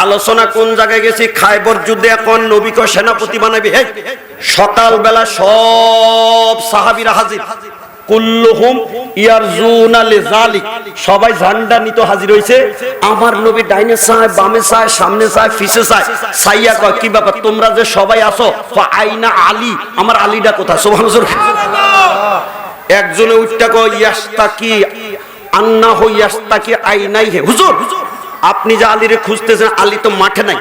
আলোচনা কোন জায়গায় গেছি? খায়বর যুদ্ধে এখন নবীকে সেনাপতি বানাবি। সকালবেলা সব সাহাবীরা হাজির, কুল্লুহুম ইয়ারজুনা লিযালিক, সবাই ঝান্ডা নিতে হাজির হইছে। আমার নবী ডাইনে চায়, বামে চায়, সামনে চায়, পিছে চায়। সাইয়া কয় কি ব্যাপার তোমরা যে সবাই আসো, আইনা আলী, আমার আলীটা কোথায়? সুবহানাল্লাহ। একজনে উঠটা কয় ইয়াস্তাকি আন্নাহু ইয়াস্তাকি আইনাইহি, হুজুর আপনি যে আলীরে খুঁজতেছেন, আলী তো মাঠে নাই,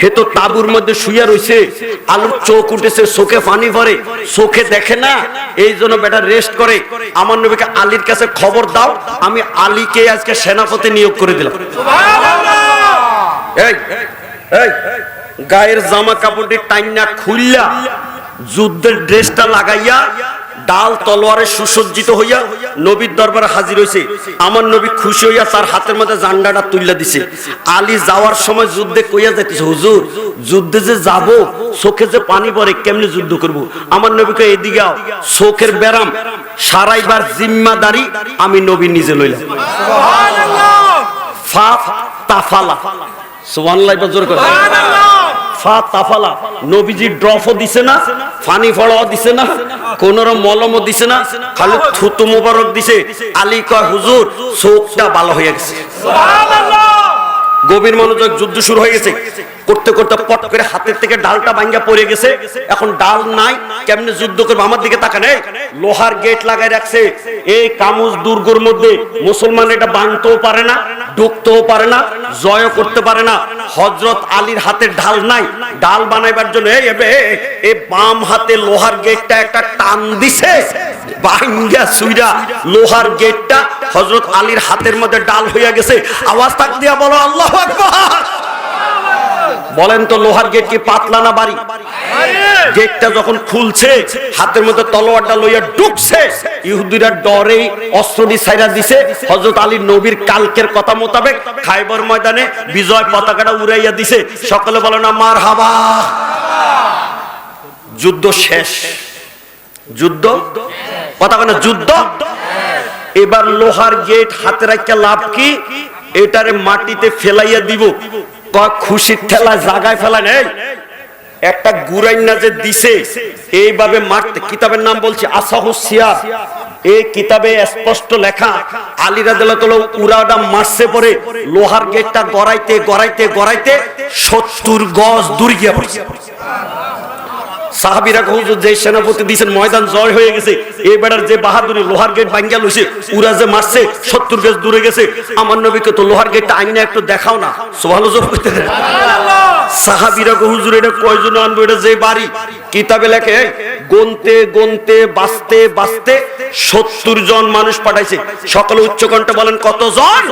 হে তো তাঁবুর মধ্যে শুয়ে রইছে, আলুর চোখ উঠেছে, চোখে পানি পড়ে, চোখে দেখে না, এই জন্য বেটা রেস্ট করে। আমার নবীকে আলীর কাছে খবর দাও, আমি আলীকে আজকে সেনাপতি নিয়োগ করে দিলাম। এই এই গায়ের জামা কাপড়টি টাইনা খুললা, যুদ্ধের ড্রেসটা লাগাইয়া, ডাল তলোয়ারে সুসজ্জিত হইয়া নবীর দরবারে হাজির হইছে। আমার নবী খুশি হইয়া তার হাতের মধ্যে জান্ডাটা তুইলা দিছে। আলী যাওয়ার সময় যুদ্ধে কইয়া যাইতেছে, হুজুর যুদ্ধে যে যাব, চোখে যে পানি পড়ে, কেমনে যুদ্ধ করব? আমার নবীকে এদিকে আও, চোখের ব্যারাম সারাইবার জিম্মাদারি আমি নবী নিজে লইলাম। সুবহানাল্লাহ। ফা তাফালা, সুবহানাল্লাহ জোরে করে তাফালা। নবীজি ড্রপও দিছে না, পানি ফড়াও দিছে না, কোন মলমও দিছে না, খালি থুতু মোবারক দিছে। আলী কয় হুজুর চোখটা ভালো হয়ে গেছে। সুবহানাল্লাহ। গভীর মনোযোগ, যুদ্ধ শুরু হয়ে গেছে। করতে করতে পট করে হাতের থেকে ডালটা ভাঙ্গা পড়ে গেছে। এখন ডাল নাই, কেমনে যুদ্ধ করবো? আমার দিকে তাকান। লোহার গেট লাগাই রাখছে এই কামুজ দুর্গের মধ্যে। মুসলমান এটা ভাঙতেও পারে না, ঢুকতেও পারে না, জয় করতে পারে না। হযরত আলীর হাতে ঢাল নাই, ডাল বানাইবার জন্য এই বাম হাতে লোহার গেটটা একটা টান দিছে, ভাঙ্গা সুইরা লোহার গেটটা হযরত আলীর হাতের মধ্যে ডাল হইয়া গেছে। আওয়াজ তাক দিয়া বলো আল্লাহু আকবার। বলেন তো লোহার গেট কি পাতলা না বাড়ি? গেটটা যখন খুলছে, হাতের মধ্যে তলোয়ারটা লইয়া ঢুকছে, ইহুদিরা ডরে অস্ত্রটি ছাইরা দিছে। হযরত আলী নবীর কালকের কথা মোতাবেক খায়বর ময়দানে বিজয় পতাকাটা উড়াইয়া দিছে। সকলে বলো না মারহাবা। যুদ্ধ শেষ, যুদ্ধ কথা বলে যুদ্ধ। এবার লোহার গেট হাতে রাখা লাভ কি? এটারে মাটিতে ফেলাইয়া দিব। খুশির ঠেলা জাগায় ফেলা নেই, একটা গুরাইনা যে দিছে এইভাবে মারতে। কিতাবের নাম বলছি আসাহুস সিয়ার। এই কিতাবে স্পষ্ট লেখা, আলী রাদিয়াল্লাহু তাআলা উরাটা মারছে পরে লোহার গেটটা গড়াইতে গড়াইতে গড়াইতে 70 গজ দূর গিয়া পড়ছে। সাহাবীরা হুজুর যে সেনাপতি দিয়েছেন ময়দান জয় হয়ে গেছে, এই বেটার যে বাহাদুরি, লোহার গেট ভাঙ্গা লইছে, উরা যে মারছে 70 গজ দূরে গেছে। আমার নবীকে তো লোহার গেটটা আইনা একটু দেখাও না। সুবহানাল্লাহ। সাহাবীরা হুজুর এটা কয়জন আনবো? এটা যে বাড়ি কিতাবে লেখে গনতে গনতে বাঁচতে বাঁচতে 70 জন মানুষ পাঠাইছে। সকলে উচ্চ কণ্ঠে বলেন কতজন?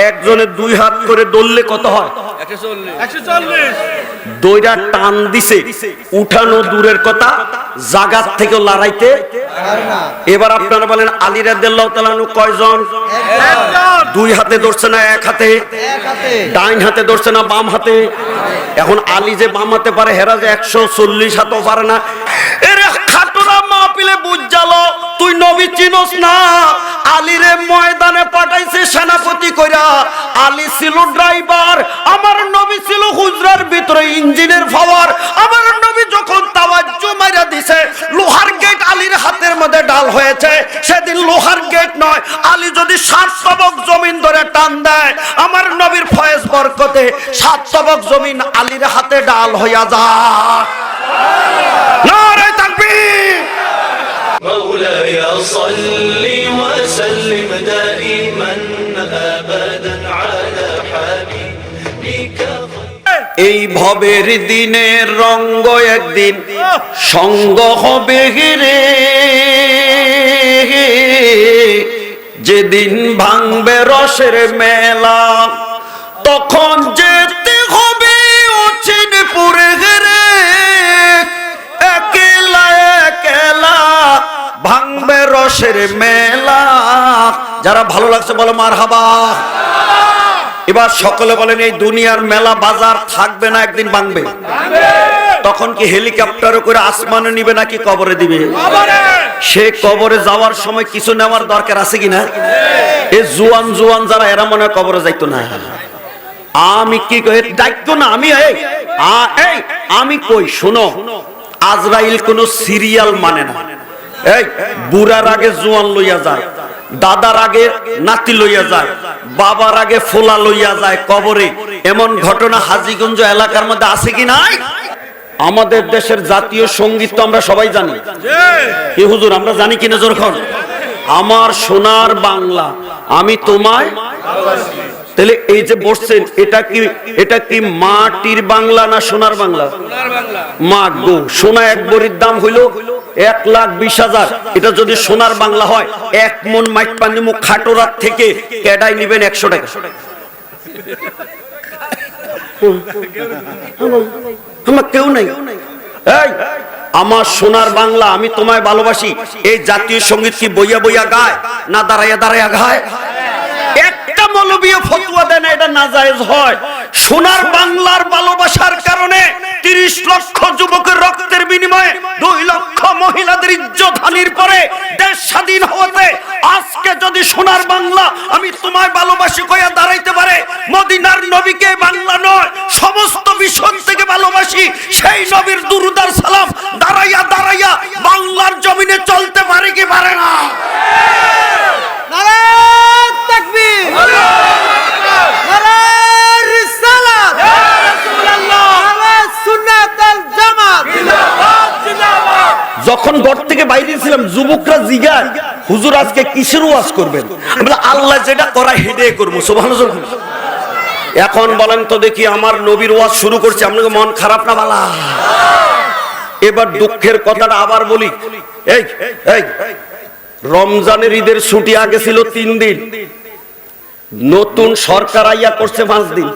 একজনের 2 হাত করে দললে কত হয়? 140। দইরা টান দিছে, উঠানো দূরের কথা, জাগাত থেকে লড়াইতে। এবার আপনারা বলেন আলী রাদিয়াল্লাহু তাআলা আনহু কয়জন? একজন। 2 হাতে ধরছে না 1 হাতে? ডাইন হাতে ধরছে না বাম হাতে? এখন আলী যে বাম হাতে পারে, হেরা যে 140 হাতেও পারে না। এরে খাটুরা মাহফিলে বুঝালো তুই নবী চিনোস না। আলীরে ময়দানে পাঠাইছে সেনাপতি কইরা। আলী ছিল ড্রাইভার, আমার নবী ছিল হুজরার ভিতরে ইঞ্জিনের পাওয়ার। আমার নবী যখন তাওয়াজ্জু মাইরা দিছে, লোহার গেট আলীর হাতের মধ্যে ডাল হয়েছে। সেদিন লোহার গেট নয়, আলী যদি 7 তবক জমিন ধরে টান দেয়, আমার নবীর ফয়েজ বরকতে 7 তবক জমিন আলীর হাতে ডাল হইয়া যায়। নারে তাকবীর। مولاي صل وسلم دائما ابدا على حبيبك। এই ভবের দিনের রঙ্গ একদিন সঙ্গ হবে রে, যেদিন ভাঙবে রসের মেলা, তখন যেতে হবে অচিনপুরে রে। একলা একলা ভাঙবে রসের মেলা। যারা ভালো লাগছে বলো মারহাবা। এবার সকলে বলেন এই দুনিয়ার মেলা বাজার থাকবে না, একদিন ভাঙবে। তখন কি হেলিকপ্টারে করে আসমানে নিবে নাকি কবরে দিবে? সে কবরে যাওয়ার সময় কিছু নেওয়ার দরকার আছে কিনা? এই জুয়ান জুয়ান যারা, এরা মনে হয় কবরে যাইতো না। আমি কি কই ডাকতো না আমি এই আমি কই শোনো, আজরাইল কোন সিরিয়াল মানে না। এই বুড়ার আগে জোয়ান লইয়া যায়, দাদার আগে নাতি লইয়া যায়, বাবার আগে ফোলা লইয়া যায় কবরে। এমন ঘটনা হাজীগঞ্জ এলাকার মধ্যে আছে কি নাই? আমাদের দেশের জাতীয় সঙ্গীত তো আমরা সবাই জানি, কি হুজুর আমরা জানি কিনা? যখন আমার সোনার বাংলা আমি তোমায় ভালোবাসি, তাহলে এই যে বসছেন এটা কি মাটির বাংলা না সোনার বাংলা? মা গো, সোনা এক বড়ির দাম হইল 1,20,000। এটা যদি সোনার বাংলা হয়, 1 মন মাইট পানি মুখ খাটোরাত থেকে কেডাই নিবেন 100 টাকা। আমার কেউ নাই। এই আমার সোনার বাংলা আমি তোমায় ভালোবাসি, এই জাতীয় সঙ্গীত কি বইয়া বইয়া গায় না দাঁড়াইয়া দাঁড়াইয়া গায়? একটা মৌলবী ফতোয়া দেন এটা নাজায়েজ হয়। সোনার বাংলার ভালোবাসার কারণে 30 লক্ষ যুবকের রক্তের বিনিময়ে 2 লক্ষ মহিলাদের ইজ্জত হানির পরে দেশ স্বাধীন হওয়াতে আজকে যদি সোনার বাংলা আমি তোমায় ভালোবাসি কইয়া দাঁড়াইতে পারে, মদিনার নবীকে বাংলা নয় সমস্ত বিশ্ব থেকে ভালোবাসি, সেই নবীর দুরূদ আর সালাম দাঁড়াইয়া দাঁড়াইয়া বাংলার জমিনে চলতে পারে কি পারে না? নারায়ে তাকবীর, নারায়ে রিসালাত, ইয়া রাসূলুল্লাহ, নারায়ে সুন্নাত আল জামাত, জিন্দাবাদ জিন্দাবাদ। যখন ঘর থেকে বাইরে ছিলাম যুবকরা জিগায়, হুজুর আজকে কিসের ওয়াজ করবেন? আমরা আল্লাহ যেটা করায় হেডে করবো, সুবহানাল্লাহ। এখন বলেন তো দেখি, আমার নবীর ওয়াজ শুরু করছে, আপনাকে মন খারাপ না বালা? এবার দুঃখের কথাটা আবার বলি। এই এই রমজানের ঈদের ছুটি আগে ছিল 3 দিন, নতুন সরকার আইয়া করছে 5 দিন।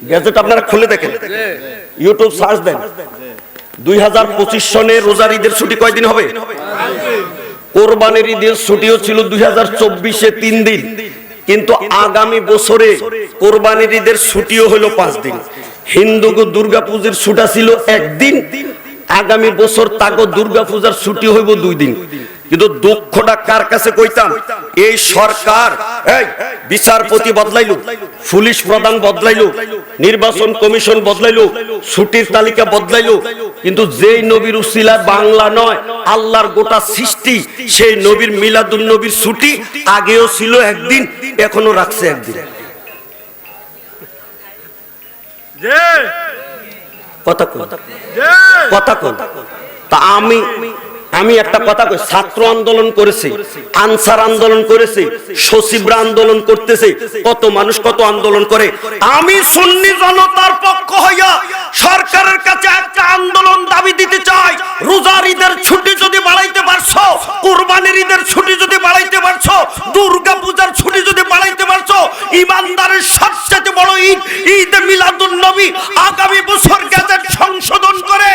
গ্যাজেট আপনারা খুলে দেখেন, ইউটিউব সার্চ দেন। 2025 সনে রোজার ঈদের ছুটি কয়দিন হবে? কোরবানির ঈদের ছুটিও ছিল 2024-এ 3 দিন, কিন্তু আগামী বছরে কোরবানির ঈদের ছুটিও হলো 5 দিন। হিন্দু দুর্গা পূজার ছুটি ছিল 1 দিন, আগামী বছর তাগো দুর্গা পূজার ছুটি হইব 2 দিন। কিন্তু দুঃখটা কার কাছে কইতাম, এই সরকার এই বিচারপতি বদলাইলো, পুলিশ প্রধান বদলাইলো, নির্বাচন কমিশন বদলাইলো, ছুটির তালিকা বদলাইলো, কিন্তু যেই নবীর উসিলা বাংলা নয় আল্লাহর গোটা সৃষ্টি, সেই নবীর মিলাদুন নবীর ছুটি আগেও ছিল 1 দিন, এখনো রাখছে 1 দিন। কথা কোন তা আমি একটা কথা কই, ছাত্র আন্দোলন করেছে, আনসার আন্দোলন করেছে, সচিবরা আন্দোলন করতেছে, কত মানুষ কত আন্দোলন করে। আমি সুন্নি জনতার পক্ষ হইয়া সরকারের কাছে একটা আন্দোলন দাবি দিতে চাই, রোজার ঈদের ছুটি যদি বাড়াইতে পারছো, কুরবানির ঈদের ছুটি যদি বাড়াইতে পারছো, দুর্গা পূজার ছুটি যদি বাড়াইতে পারছো, ইমানদারের সবচেয়ে বড় ঈদ ঈদে মিলাদুন নবী আগামী বছর গেজেট সংশোধন করে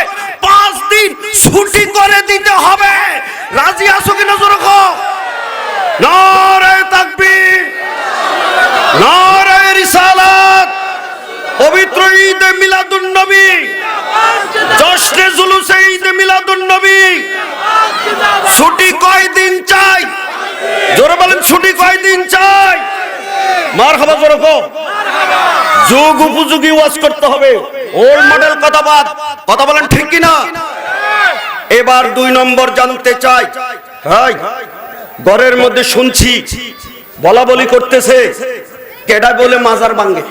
5 দিন ছুটি করে দিতে হবে। রাজি আছো কিনা জোরে কও? নারায়ে তাকবীর, নারায়ে রিসালাত। পবিত্র ঈদে মিলাদুন নবী, জশ্নে জুলুসে ঈদে মিলাদুন নবী, ছুটি কয়দিন চাই? জোরে বলেন, ছুটি কয়দিন চাই? মারহাবা জোরে কও। যুগ উপযোগী ওয়াজ করতে হবে, ওল্ড মডেল কথা বলেন ঠিক কিনা? এবার 2 নম্বর জানতে চাই। হাই ঘরের মধ্যে শুনছি বলা বলি করতেছে, কেডা বলে মাজার ভাঙে,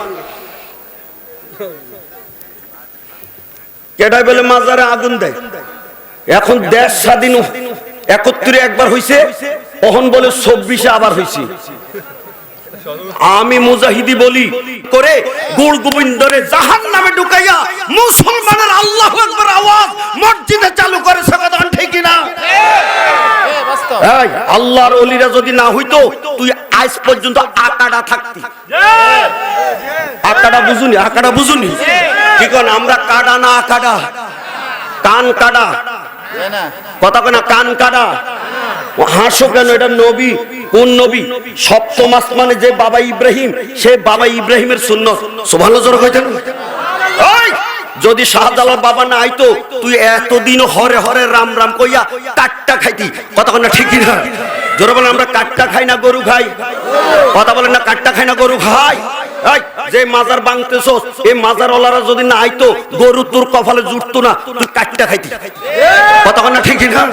কেডা বলে মাজারে আগুন দেয়। এখন দেশ স্বাধীন 71 একবার হইছে, তখন বলে 24-এ আবার হইছে। আমি মুজাহিদি বলি করে গুড় গোবিন্দরে জাহান্নামে ঢুকাইয়া মুসলমানের আল্লাহু আকবার আওয়াজ মসজিদে চালু করেছে, কথা ঠিক কি না? এই আল্লাহর ওলিরা যদি না হইতো তুই আজ পর্যন্ত আকাডা থাকতি। আকাডা বুঝুনি কি কোন? আমরা কাডা না আকাডা, কান কাডা, কথা কয় না, কান কাডা। হাসো কেন? এটা নবী। কোন নবী? সপ্তম আসমানে যে বাবা ইব্রাহিম, সে বাবা ইব্রাহিমের সুন্নত। সুবহানাল্লাহ জোরে কইতেন। ওই যদি শাহজালাল বাবা না আইতো তুই এতদিন হরে হরে রাম রাম কইয়া কাটটা খাইতি, কথা কয় না ঠিক কি না? জোরে বলেন, আমরা কাটটা খাই না গরু খাই? কথা বলেন না, কাটটা খাই না গরু খাই? এই যে মাজার ভাঙতেছস, এই মাজারওয়ালারা যদি না আইতো গরু তোর কপালে জুটতো না, তুই কাটটা খাইতি। কতক্ষণ না ঠিক না?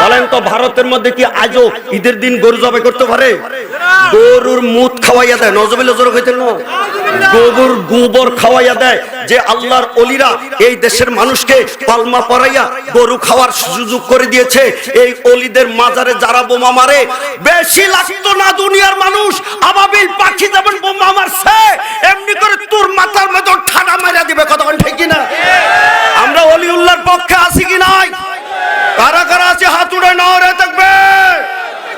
বলেন তো ভারতের মধ্যে কি আজও ঈদের দিন গরু জবাই করতে পারে? গরুর মুত খাওয়াইয়া দেয়, নজবিল জোর হইতেন না, গরুর গোবর খাওয়াইয়া দেয়। যে আল্লাহর ওলিরা এই দেশের মানুষকে পালমা পরাইয়া গরু খাওয়ার সুযোগ করে দিয়েছে, এই ওলিদের মাজারে যারা বোমা মারে, বেশি লাগতো না দুনিয়ার মানুষ আবাবিল পাখি যেমন বোমা মারছে, এমনি করে তোর মাথার মধ্যে ঠাডা মারা দিবে। কতক্ষণ ঠিক না? আমরা ওলিউল্লাহর পক্ষে আছি কি নাই? কারা কারা আছে হাত উঠে নারে থাকবে,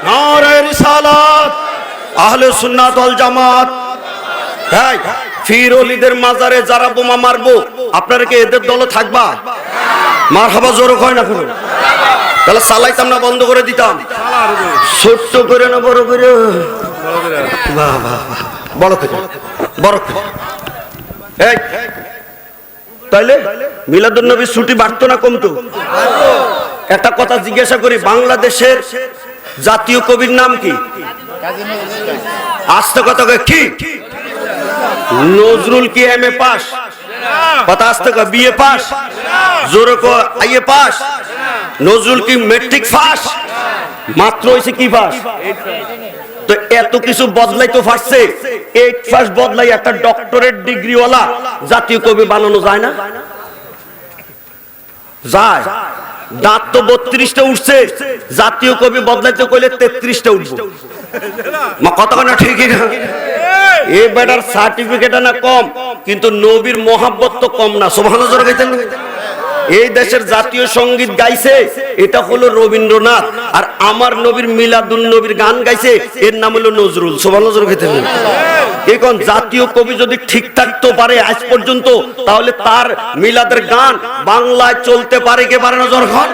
নারে রিসালাত, আহলে সুন্নাত ওয়াল জামাত। তাই ফির ওলিদের মাজারে যারা বোমা মারবো, আপনারা কি এদের দলে থাকবা? মারহাবা জোর হয় না কোনো? তাহলে চালাইতাম না, বন্ধ করে দিতাম। ছোট্ট করে না বড় করে, বাহ বাহ বড় করে, বড় করে। এই তাইলে মিলাদুন নবীর ছুটি বাড়তো না কমতো? একটা কথা জিজ্ঞাসা করি, বাংলাদেশের জাতীয় কবির নাম কি? আস্তে কথা কি? নজরুল কি এমএ পাস? কথা আস্তে কথা বিএ পাস? জোরে কো আইএ পাস? নজরুল কি মেট্রিক পাস? মাত্র হইছে কি পাস? তো এত কিছু বদলাই তো পারছে, 8 পাস বদলাই একটা ডক্টরেট ডিগ্রিওয়ালা জাতীয় কবি বানানো যায় না? যায়। দাঁত তো 32টা উঠছে, জাতীয় কবি বদলাইতে কইলে 33টা উঠবো। কথা না ঠিকই না? এই বেটার সার্টিফিকেট না কম, কিন্তু নবীর মহাব্বত তো কম না। সুবহানাল্লাহ গাইতেন। এই দেশের জাতীয় সঙ্গীত গাইছে, এটা হলো রবীন্দ্রনাথ, আর আমার নবীর মিলাদুন নবীর গান গাইছে, এর নাম হলো নজরুল। সুবহানাল্লাহ গাইতেন। এখন জাতীয় কবি যদি ঠিক থাকতে পারে আজ পর্যন্ত, তাহলে তার মিলাদের গান বাংলায় চলতে পারে কি পারে না? যখন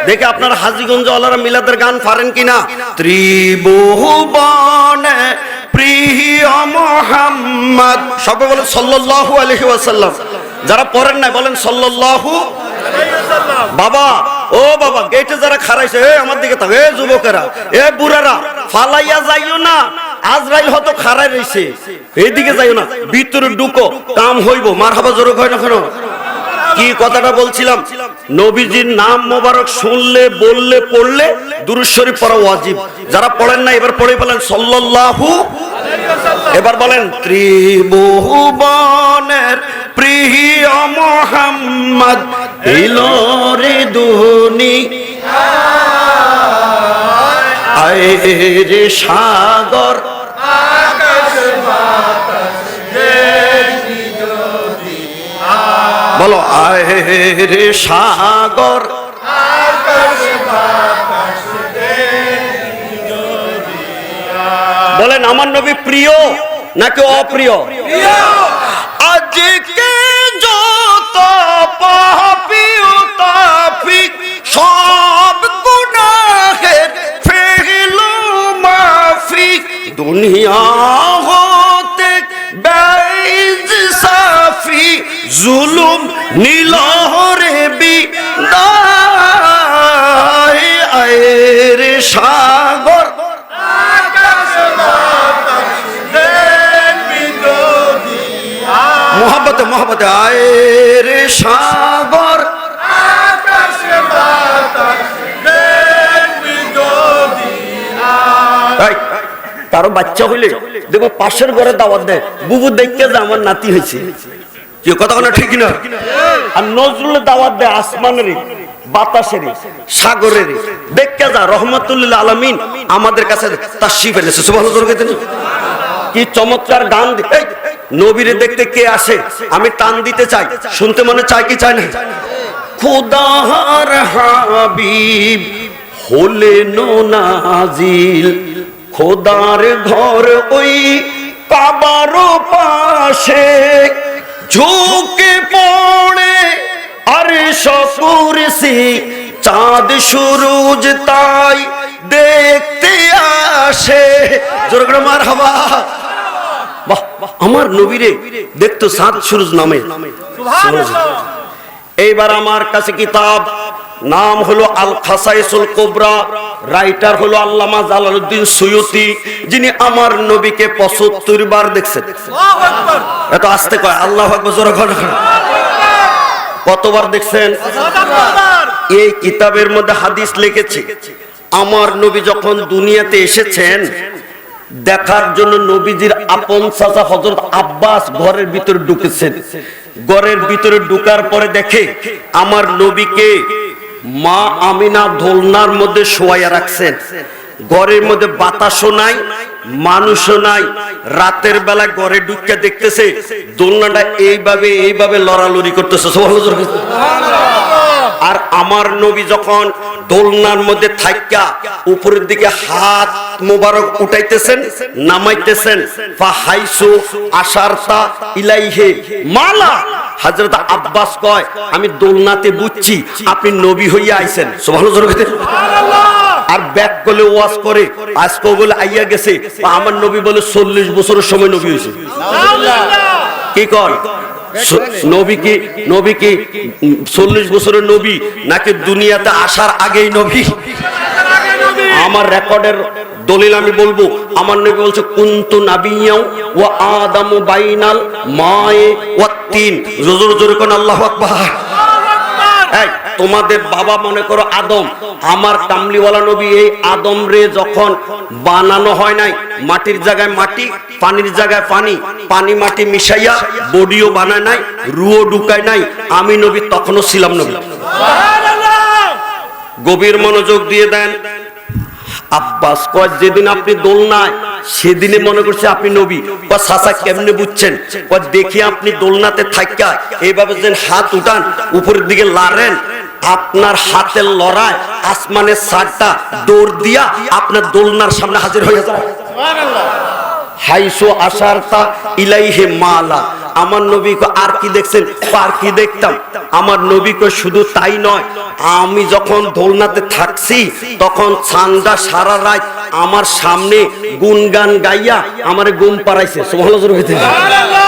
দেখে আপনার হাজীগঞ্জ ওয়ালারা মিলাদের গান পারেন কিনা? ত্রিভুবনে প্রিয় মুহাম্মদ, সবাই বলেন সাল্লাল্লাহু আলাইহি ওয়াসাল্লাম। যারা পড়েন না বলেন সাল্লাল্লাহু আলাইহি ওয়াসাল্লাম। বাবা, ও বাবা, গেটে যারা খারাইছে, এ আমার দিকে তাক, এ যুবকেরা, এ বুড়ারা, ফালাইয়া যাইও না, আজরাইল হয়তো খারাই রইছে, এইদিকে যাইও না, ভিতরে ঢুকো, কাম হইব। মারহাবা জোরে হয় না কেন? কি কথাটা বলছিলাম, নবীজির নাম মোবারক শুনলে, বললে, পড়লে দুরূদ শরীফ পড়া ওয়াজিব। যারা পড়েন না এবার পড়ে বলেন সাল্লাল্লাহু আলাইহি ওয়াসাল্লাম। এবার বলেন ত্রিভুবনের প্রিয় মুহাম্মদ এলো রে দুনিয়ায়, আয় রে সাগর আকাশ বাতাস দেখি যদি, বলো আয় রে সাগর আকাশ বাতাস দেখি যদি। বলেন আমার নবী প্রিয় নাকি অপ্রিয়? আজকে যত পাপী ও তাফিক সব গুনাহের ফেলো মাফিক, দুনিয়া হতে বেইজ সাফি জুলুম নীলহরে বিদায়, আয় রে সাগর মোহাব্বতে মোহাব্বতে, আয় রে সাগর আকাশ বাতাস দেখবি যদি। কারো বাচ্চা হইলে দেখো পাশের ঘরে দাওয়াত দেয়, বুবু দেখতে যে আমার নাতি হয়েছে, কি কথা না ঠিক না? আর নজরুলের দাওয়াত দেয় আসমানের, বাতাসের, সাগরের, দেখতে যা রহমাতুল্লিল আলামিন আমাদের কাছে তাশরীফ এনেছে। সুবহানাল্লাহ। কি চমৎকার গান! নবীরে দেখতে কে আসে, আমি টান দিতে চাই, শুনতে মনে চাই কি চায় না? খোদার হাবিব হলেন নাজিল, খোদার ঘর ওই কাবার পাশে, ঝুঁকে পড়ে আরশ কুরসি, চাঁদ সূরজ তাই দেখতে আসে। জোরে করে মারহাবা। বাহ, আমার নবীরে দেখতো চাঁদ সূরজ নামে। এইবার আমার কাছে কিতাব, নাম হলো আল খাসাইসুল কুবরা রাইটার হলো আল্লামা জালালউদ্দিন সুয়ুতি, যিনি আমার নবীকে ৭৫ বার দেখছেন। এত আস্তে কয়, আল্লাহু আকবার জোরে কর। কতবার দেখছেন? এই কিতাবের মধ্যে হাদিস লিখেছে, আমার নবী যখন দুনিয়াতে এসেছেন দেখার জন্য নবীজির আপন চাচা হযরত আব্বাস ঘরের ভিতরে ঢুকেছেন। ঘরের ভিতরে ঢোকার পরে দেখে আমার নবীকে মা আমিনা দোলনার মধ্যে শোয়াইয়া রাখছেন। ঘরের মধ্যে বাতাসও নাই, মানুষও নাই। রাতের বেলা ঘরে ঢুকে দেখতেছে দোলনাটা এইভাবে লড়ালড়ি করতেছে। আর আমার নবী যখন দোলনার মধ্যে থাইকা উপরের দিকে হাত মোবারক উঠাইতেছেন নামাইতেছেন, ফাহাইসু আশারতা ইলাইহি মালা, হযরত আব্বাস কয় আমি দোলনাতে বুঝছি আপনি নবী হইয়া আইছেন। সুবহানাল্লাহ। আর ব্যাক করলে ওয়াজ করে আজকে বলে আইয়া গেছে, আমার নবী বলে 40 বছরের সময় নবী হয়েছে। কি কর নবী কি 40 বছরের নবী নাকি দুনিয়াতে আসার আগেই নবী? আমার রেকর্ডের দলিল আমি বলবো, আমার নবী বলছে কুনতু নাবিয়্যাও ওয়া আদামু বাইনাল মায়ে ওয়াত তিন। জোরে জোরে কোন আল্লাহু আকবার। এই তোমাদের বাবা মনে করো আদম, আমার কামলিওয়ালা নবী এই আদম রে যখন বানানো হয় নাই, মাটির জায়গায় মাটি, পানির জায়গায় পানি, পানি মাটি মিশাইয়া বডিও বানায় নাই, রুও ঢুকায় নাই, আমি নবী তখনও ছিলাম নবী। গভীর মনোযোগ দিয়ে দেন। আব্বাস কয় যেদিন আপনি দোলনায় সেদিনে মনে করছে আপনি নবী। চাচা কেমনে বুঝছেন? দেখি আপনি দোলনাতে থাকা এইভাবে যেন হাত উঠান উপরের দিকে লাড়েন, আপনার হাতের লড়াই আসমানের সারটা দৌড় দিয়া আপনার দোলনার সামনে হাজির হয়ে যায়। হাইসু আশারতা ইলাইহি মালা। আমার নবী আর কি দেখছেন? আর কি দেখতাম? আমার নবী শুধু তাই নয়, আমি যখন দোলনাতে থাকছি তখন চাঁদা সারা রাত আমার সামনে গুনগান গাইয়া আমারে ঘুম পাড়াইছে। সুবহানাল্লাহ।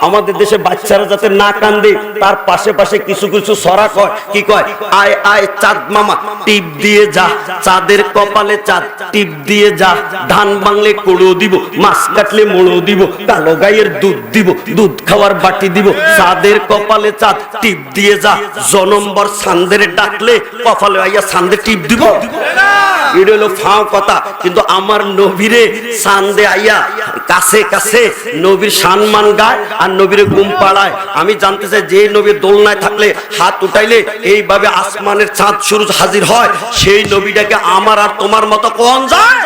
আমাদের দেশে বাচ্চারা যাতে না কান্দে তার পাশে পাশে কিছু কিছু সরা কয়, কি কয়? আয় আয় চাঁদ মামা টিপ দিয়ে যা, চাঁদের কপালে চাঁদ টিপ দিয়ে যা, ধান বাংলে কোড়ো দিব, মাছ কাটলে মোড়ো দিব, কালো গাইয়ের দুধ দিব, দুধ খাওয়ার বাটি দিব, চাঁদের কপালে চাঁদ টিপ দিয়ে যা, জনম্বর চাঁদের ডাকলে কপালে আইয়া চাঁদে টিপ দিব। এটা হলো ফাও কথা, কিন্তু আমার নবীরে চাঁদে আইয়া কাছে কাছে নবীর সম্মান গায় আর নবীরে ঘুম পাড়ায়। আমি জানতে চাই যে নবীর দোলনায় থাকলে হাত উঠাইলে এইভাবে আসমানের চাঁদ সূরজ হাজির হয়, সেই নবীটাকে আমার আর তোমার মতো কোন যায়?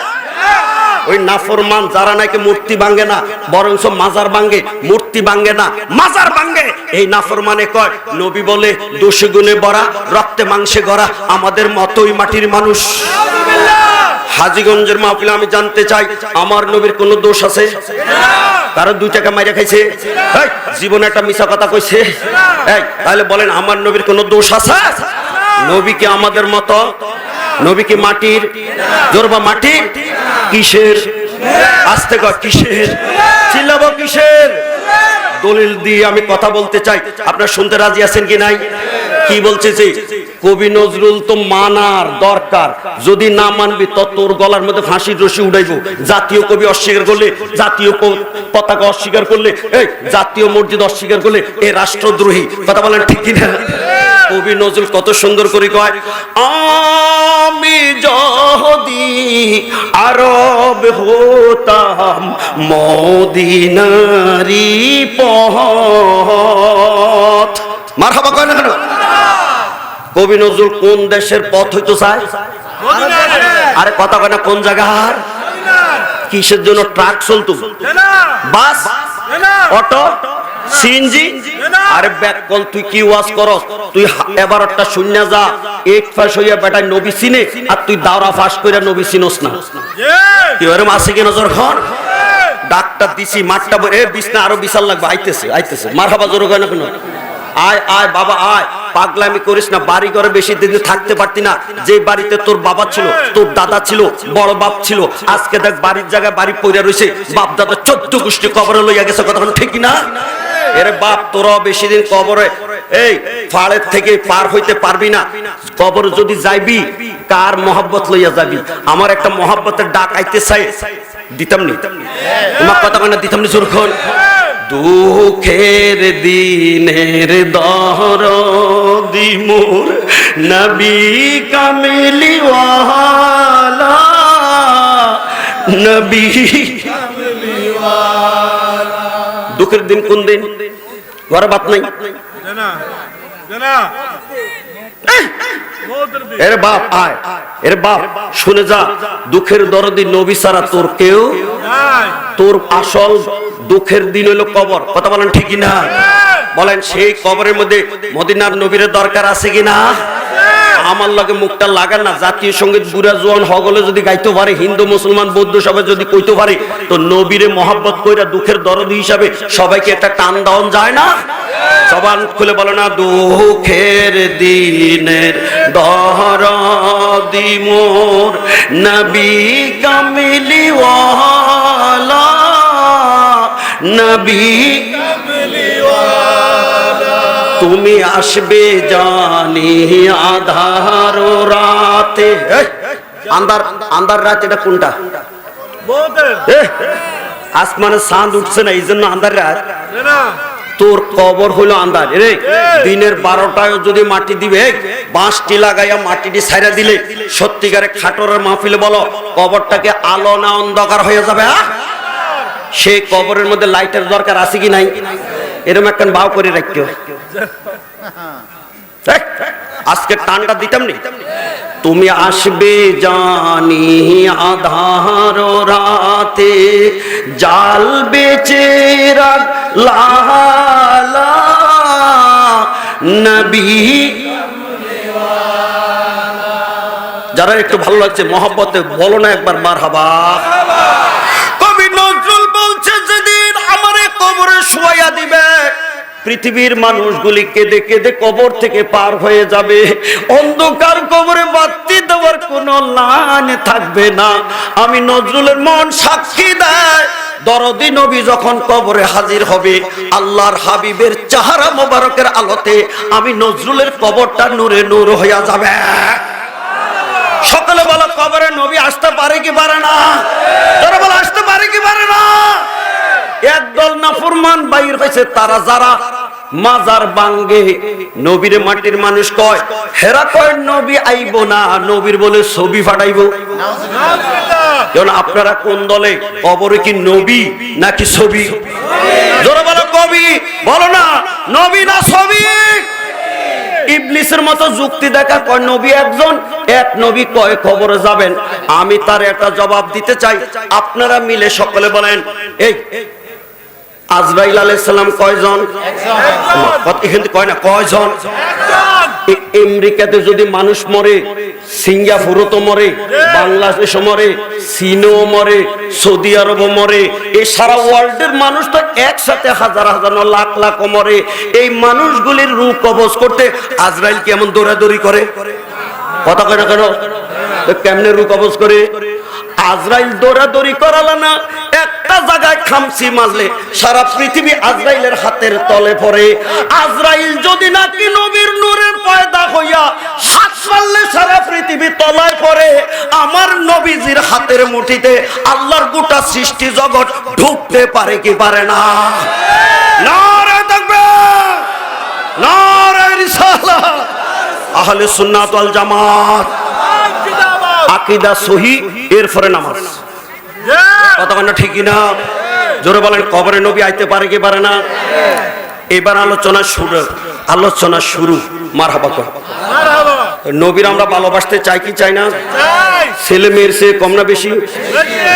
ওই নাফরমান যারা নাকি মূর্তি ভাঙে না বরঞ্চ মাজার ভাঙে, মূর্তি ভাঙে না মাজার ভাঙে, এই নাফরমানে কয় নবী বলে দোষে গুণে ভরা, রক্তে মাংসে গড়া, আমাদের মতোই মাটির মানুষ। হাজীগঞ্জের মাহফিলে আমি জানতে চাই আমার নবীর কোন দোষ আছে? কারো 2 টাকা মাইরা খাইছে? জীবনে একটা মিছা কথা কইছে? তাহলে বলেন আমার নবীর কোন দোষ আছে? নবী কি আমাদের মতো? নবী কি মাটির? জোরবা মাটির? কিসের? আস্তে কর কিসের? চিল্লাবো কিসের? দলিল দিয়ে আমি কথা বলতে চাই, আপনারা শুনতে রাজি আছেন কি নাই? কি বলছে যে কবি নজরুল তো মানার দরকার, যদি না মানবি তো তোর গলার মধ্যে ফাঁসির রশি উঠাইবো। জাতীয় কবি অস্বীকার করলে, জাতীয় পতাকা অস্বীকার করলে, এই জাতীয় মসজিদ অস্বীকার করলে এ রাষ্ট্রদ্রোহী। কথা বলেন ঠিক কিনা? কবি নজরুল কত সুন্দর করে কয়, আমি যদি আরব হতাম মদিনারি পথ। মারহাবা কয় না কেন? কবি নজরুল কোন দেশের পথ হইতে চায়? আরে কথা কয় না কোন জায়গার? কিসের জন্য ট্রাক চলতো, বাস, অটো, সিএনজি? আরে ব্যাক কল, তুই কি ওয়াজ করস? তুই এবার একটা শূন্য যা, 8 পাস হইয়া বেটা নবী চিনে আর তুই দাওরা পাস কইরা নবী চিনস না। কি ওরম আছে কি নজর খান? ডাক্তার দিছি মাঠটা এ বিছনা আরো বিশাল লাগবে, আইতেছে আইতেছে। মারহাবা জোরে কয় না কেন? আয় আয় বাবা আয়, পাগলামি করিস না। বাড়ি ঘরে বেশি দিন থাকতে পারতি না, যে বাড়িতে তোর বাবা ছিল, তোর দাদা ছিল, বড় বাপ ছিল, আজকে দেখ বাড়ির জায়গায় বাড়ি পড়ে রয়েছে, বাপ দাদা 14 গোষ্ঠী কবরে লইয়া গেছে। কথা ঠিক না? এর বাপ তোরা বেশি দিন কবরে এই ফাড়ের থেকে পার হইতে পারবি না। কবর যদি যাইবি কার মহব্বত লইয়া যাবি? আমার একটা মহব্বতের ডাক আইতে চাই, দিতাম নি তোমার কথা কেন দিতাম নি জোরখন। দুঃখের দিনের দরদি মোর নবী কামলিওয়ালা, নবী দুঃখের দিন কোন দিন? ঘরে বাত নাই। এর বাপ আয়, এর বাপ শুনে যা, দুঃখের দরদি নবী ছাড়া তোর কেউ, তোর আসল দুঃখের দিন হলো কবর। কথা বলেন ঠিক না? বলেন সেই কবরের মধ্যে মদিনার নবীর দরকার আছে কিনা? আমার লগে মুখটা লাগান না। জাতীয় সঙ্গীত বুড়া জোয়ান হগলে যদি গাইতে পারে, হিন্দু মুসলমান বৌদ্ধ সবাই যদি কইতে পারে, তো নবীরে মহব্বত কইরা দুঃখের দরদি হিসাবে সবাইকে একটা টান দাওন যায় না? জবান খুলে বলো না, দুঃখের দিনের দরদি মোর নবী কামলিওয়ালা, নবী তুমি আসবে জানি আধার রাতে। আন্ধার আন্ধার রাত এটা কোনটা? আসমানে চাঁদ উঠছে না, এই জন্য আন্ধার রাত। তোর কবর হলো আন্ধার রে। দিনের 12টায় যদি মাটি দিবে, বাঁশটি লাগাইয়া মাটিটি ছাইরা দিলে সত্যিকারে খাটরের মাহফিলে বলো কবরটাকে আলো না অন্ধকার হয়ে যাবে? সেই কবরের মধ্যে লাইটের দরকার আছে কি নাই? এরকম একটা ভাও করে রাখিও। আজকে টানটা দিতাম নি। তুমি আসবে জানি আধার রাতে, জ্বালবে চেরাগ লালা, নবী। যারা একটু ভালো লাগছে মহব্বতে বলো না একবার মারহাবা। কবি নজরুল বলছে যেদিন আমারে কবরে শোয়া দিবে, পৃথিবীর মানুষগুলি কেঁদে কেঁদে কবর থেকে পার হয়ে যাবে। অন্ধকার কবরে বাতি দেওয়ার কোনো লাইন থাকবে না। আমি নজরুলের মন সাক্ষী দেয়, দরদি নবী যখন কবরে হাজির হবে, আল্লাহর হাবিবের চেহারা মোবারকের আলোতে আমি নজরুলের কবরটা নূরে নূর হইয়া যাবে। সকলে বলো কবরে নবী আসতে পারে কি পারে না? যারা বলো আসতে পারে কি পারে না? একদল নাফরমান বাইর হয়েছে, তারা যারা মাজার ভাঙ্গে নবীর মাটির মানুষ কয়, হেরা কয় নবী আইব না, নবীর বলে ছবি ফাটাইব। কারণ আপনারা কোন দলে? কবরে কি নবী নাকি ছবি? জোরে বলো কবি, বলো না নবী না ছবি। ইবলিসের মতো যুক্তি দেখা কয় নবী একজন, এক নবী কয় কবরে যাবেন। আমি তার একটা জবাব দিতে চাই, আপনারা মিলে সকলে বলেন, এই আজরাইল আলাইহিস সালাম কয়জন? এখান থেকে কয় না কয়জন? আমেরিকাতে যদি মানুষ মরে, সিঙ্গাপুরও তো মরে, বাংলাদেশও মরে, চীনও মরে, সৌদি আরবও মরে, এই সারা ওয়ার্ল্ডের মানুষ তো একসাথে হাজার হাজার লাখ লাখ মরে। এই মানুষগুলির রূহ কবজ করতে আজরাইল কি এমন দৌড়াদৌড়ি করে? কথা কয় না কেন? কেমনে রূহ কবজ করে? আজরাইল দৌড়াদৌড়ি করালা না, একটা জায়গায় খামচি মারলে সারা পৃথিবী আজরাইলের হাতের তলে পড়ে। আজরাইল যদি নাকি নবীর নূরের পয়দা হইয়া হাত মারলে সারা পৃথিবী তলায় পড়ে। আমার নবীজির হাতের মুঠিতে আল্লাহর গোটা সৃষ্টি জগৎ ঢুকতে পারে কি পারে না? নারে তাকবীর, নারে রিসালাত, আহলে সুন্নাত ওয়াল জামাত, আকীদা সহি, এরপরে নামাজ। কতক্ষণ ঠিকই না? জোরে বলেন কবরে নবী আইতে পারে কি পারে না? এবার আলোচনা শুরু। মারহাবা কর। নবীর আমরা ভালোবাসতে চাই কি চাই না? ছেলে মেয়ের চেয়ে কম না বেশি?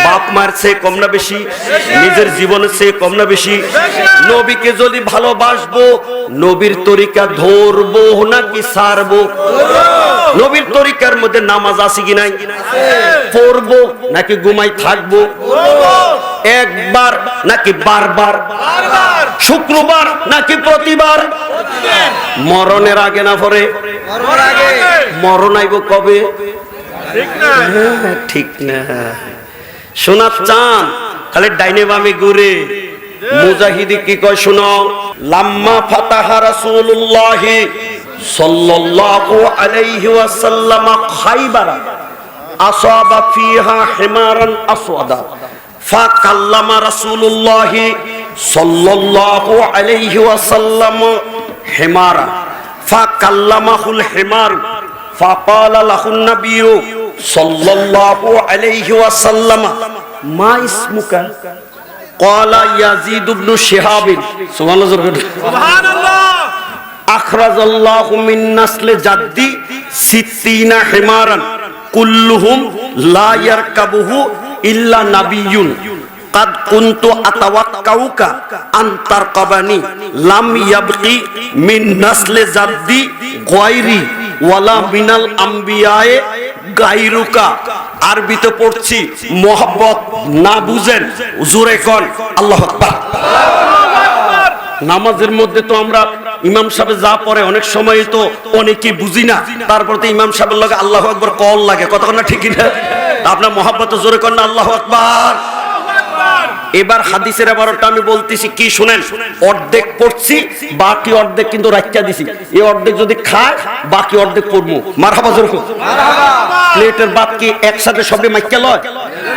বাপ মায়ের চেয়ে কম না বেশি? নিজের জীবনের চেয়ে কম না বেশি? নবীকে যদি ভালোবাসবো, নবীর তরিকা ধরবো নাকি ছাড়বো? নবীর তরিকার মধ্যে নামাজ আছে কি নাই? পড়বো নাকি ঘুমাই থাকবো? একবার নাকি বারবার? শুক্রবার নাকি প্রতিবার? মরণের আগে না পরে? মরণ আইব কবে? ঠিক না। সোনার চাঁদ খালি ডাইনে বামে ঘুরে। মুজাহিদি কি কয় শুনো, লাম্মা ফাতাহা রাসূলুল্লাহ সাল্লাল্লাহু আলাইহি ওয়াসাল্লাম খায়বার আসাবা ফিহা হিমারান আসওয়াদা ফাকাল্লামা রাসূলুল্লাহ সাল্লাল্লাহু আলাইহি ওয়াসাল্লাম হিমারা ফাকাল্লামাহুল হিমার ফাকালা লাহুন নাবিয়্যু সাল্লাল্লাহু আলাইহি ওয়াসাল্লাম মা ইসমুকা ক্বালা ইয়াজিদ ইবনে শিহাব সুবহানাল্লাহ আখরাজাল্লাহু মিন নাসলি জাদ্দি সিত্তিনা হিমারান কুল্লুহুম লা ইয়ারকাবুহু ইল্লা নাবিয়্যুন কাদ কুনতু আতাওয়াক্কাউকা আন তারকাবানি লাম ইয়াবকি মিন নাসলি জাদ্দি গায়রি ওয়ালা মিনাল আম্বিয়ায়ে গায়রুকা। আরবিতে পড়ছি, মোহাব্বত না বুঝেন জোরে কোন আল্লাহু আকবার। নামাজের মধ্যে তো আমরা ইমাম সাহেব যা পড়ে অনেক সময় তো অনেকে বুঝি না, তারপর তো ইমাম সাহেবের লগে আল্লাহু আকবার কল লাগে, কতক্ষণ না ঠিক না? আপনার মোহাব্বত জোরে কোন আল্লাহু আকবার। এবার হাদিসের এবারটা আমি বলতেছি কি শুনেন, অর্ধেক পড়ছি বাকি অর্ধেক কিন্তু রাখিয়া দিছি। এই অর্ধেক যদি খায় বাকি অর্ধেক পড়বো। মারহাবা জোরে কোন মারহাবা। প্লেটের ভাত কি একসাথে সবে মাইক্কা লয়?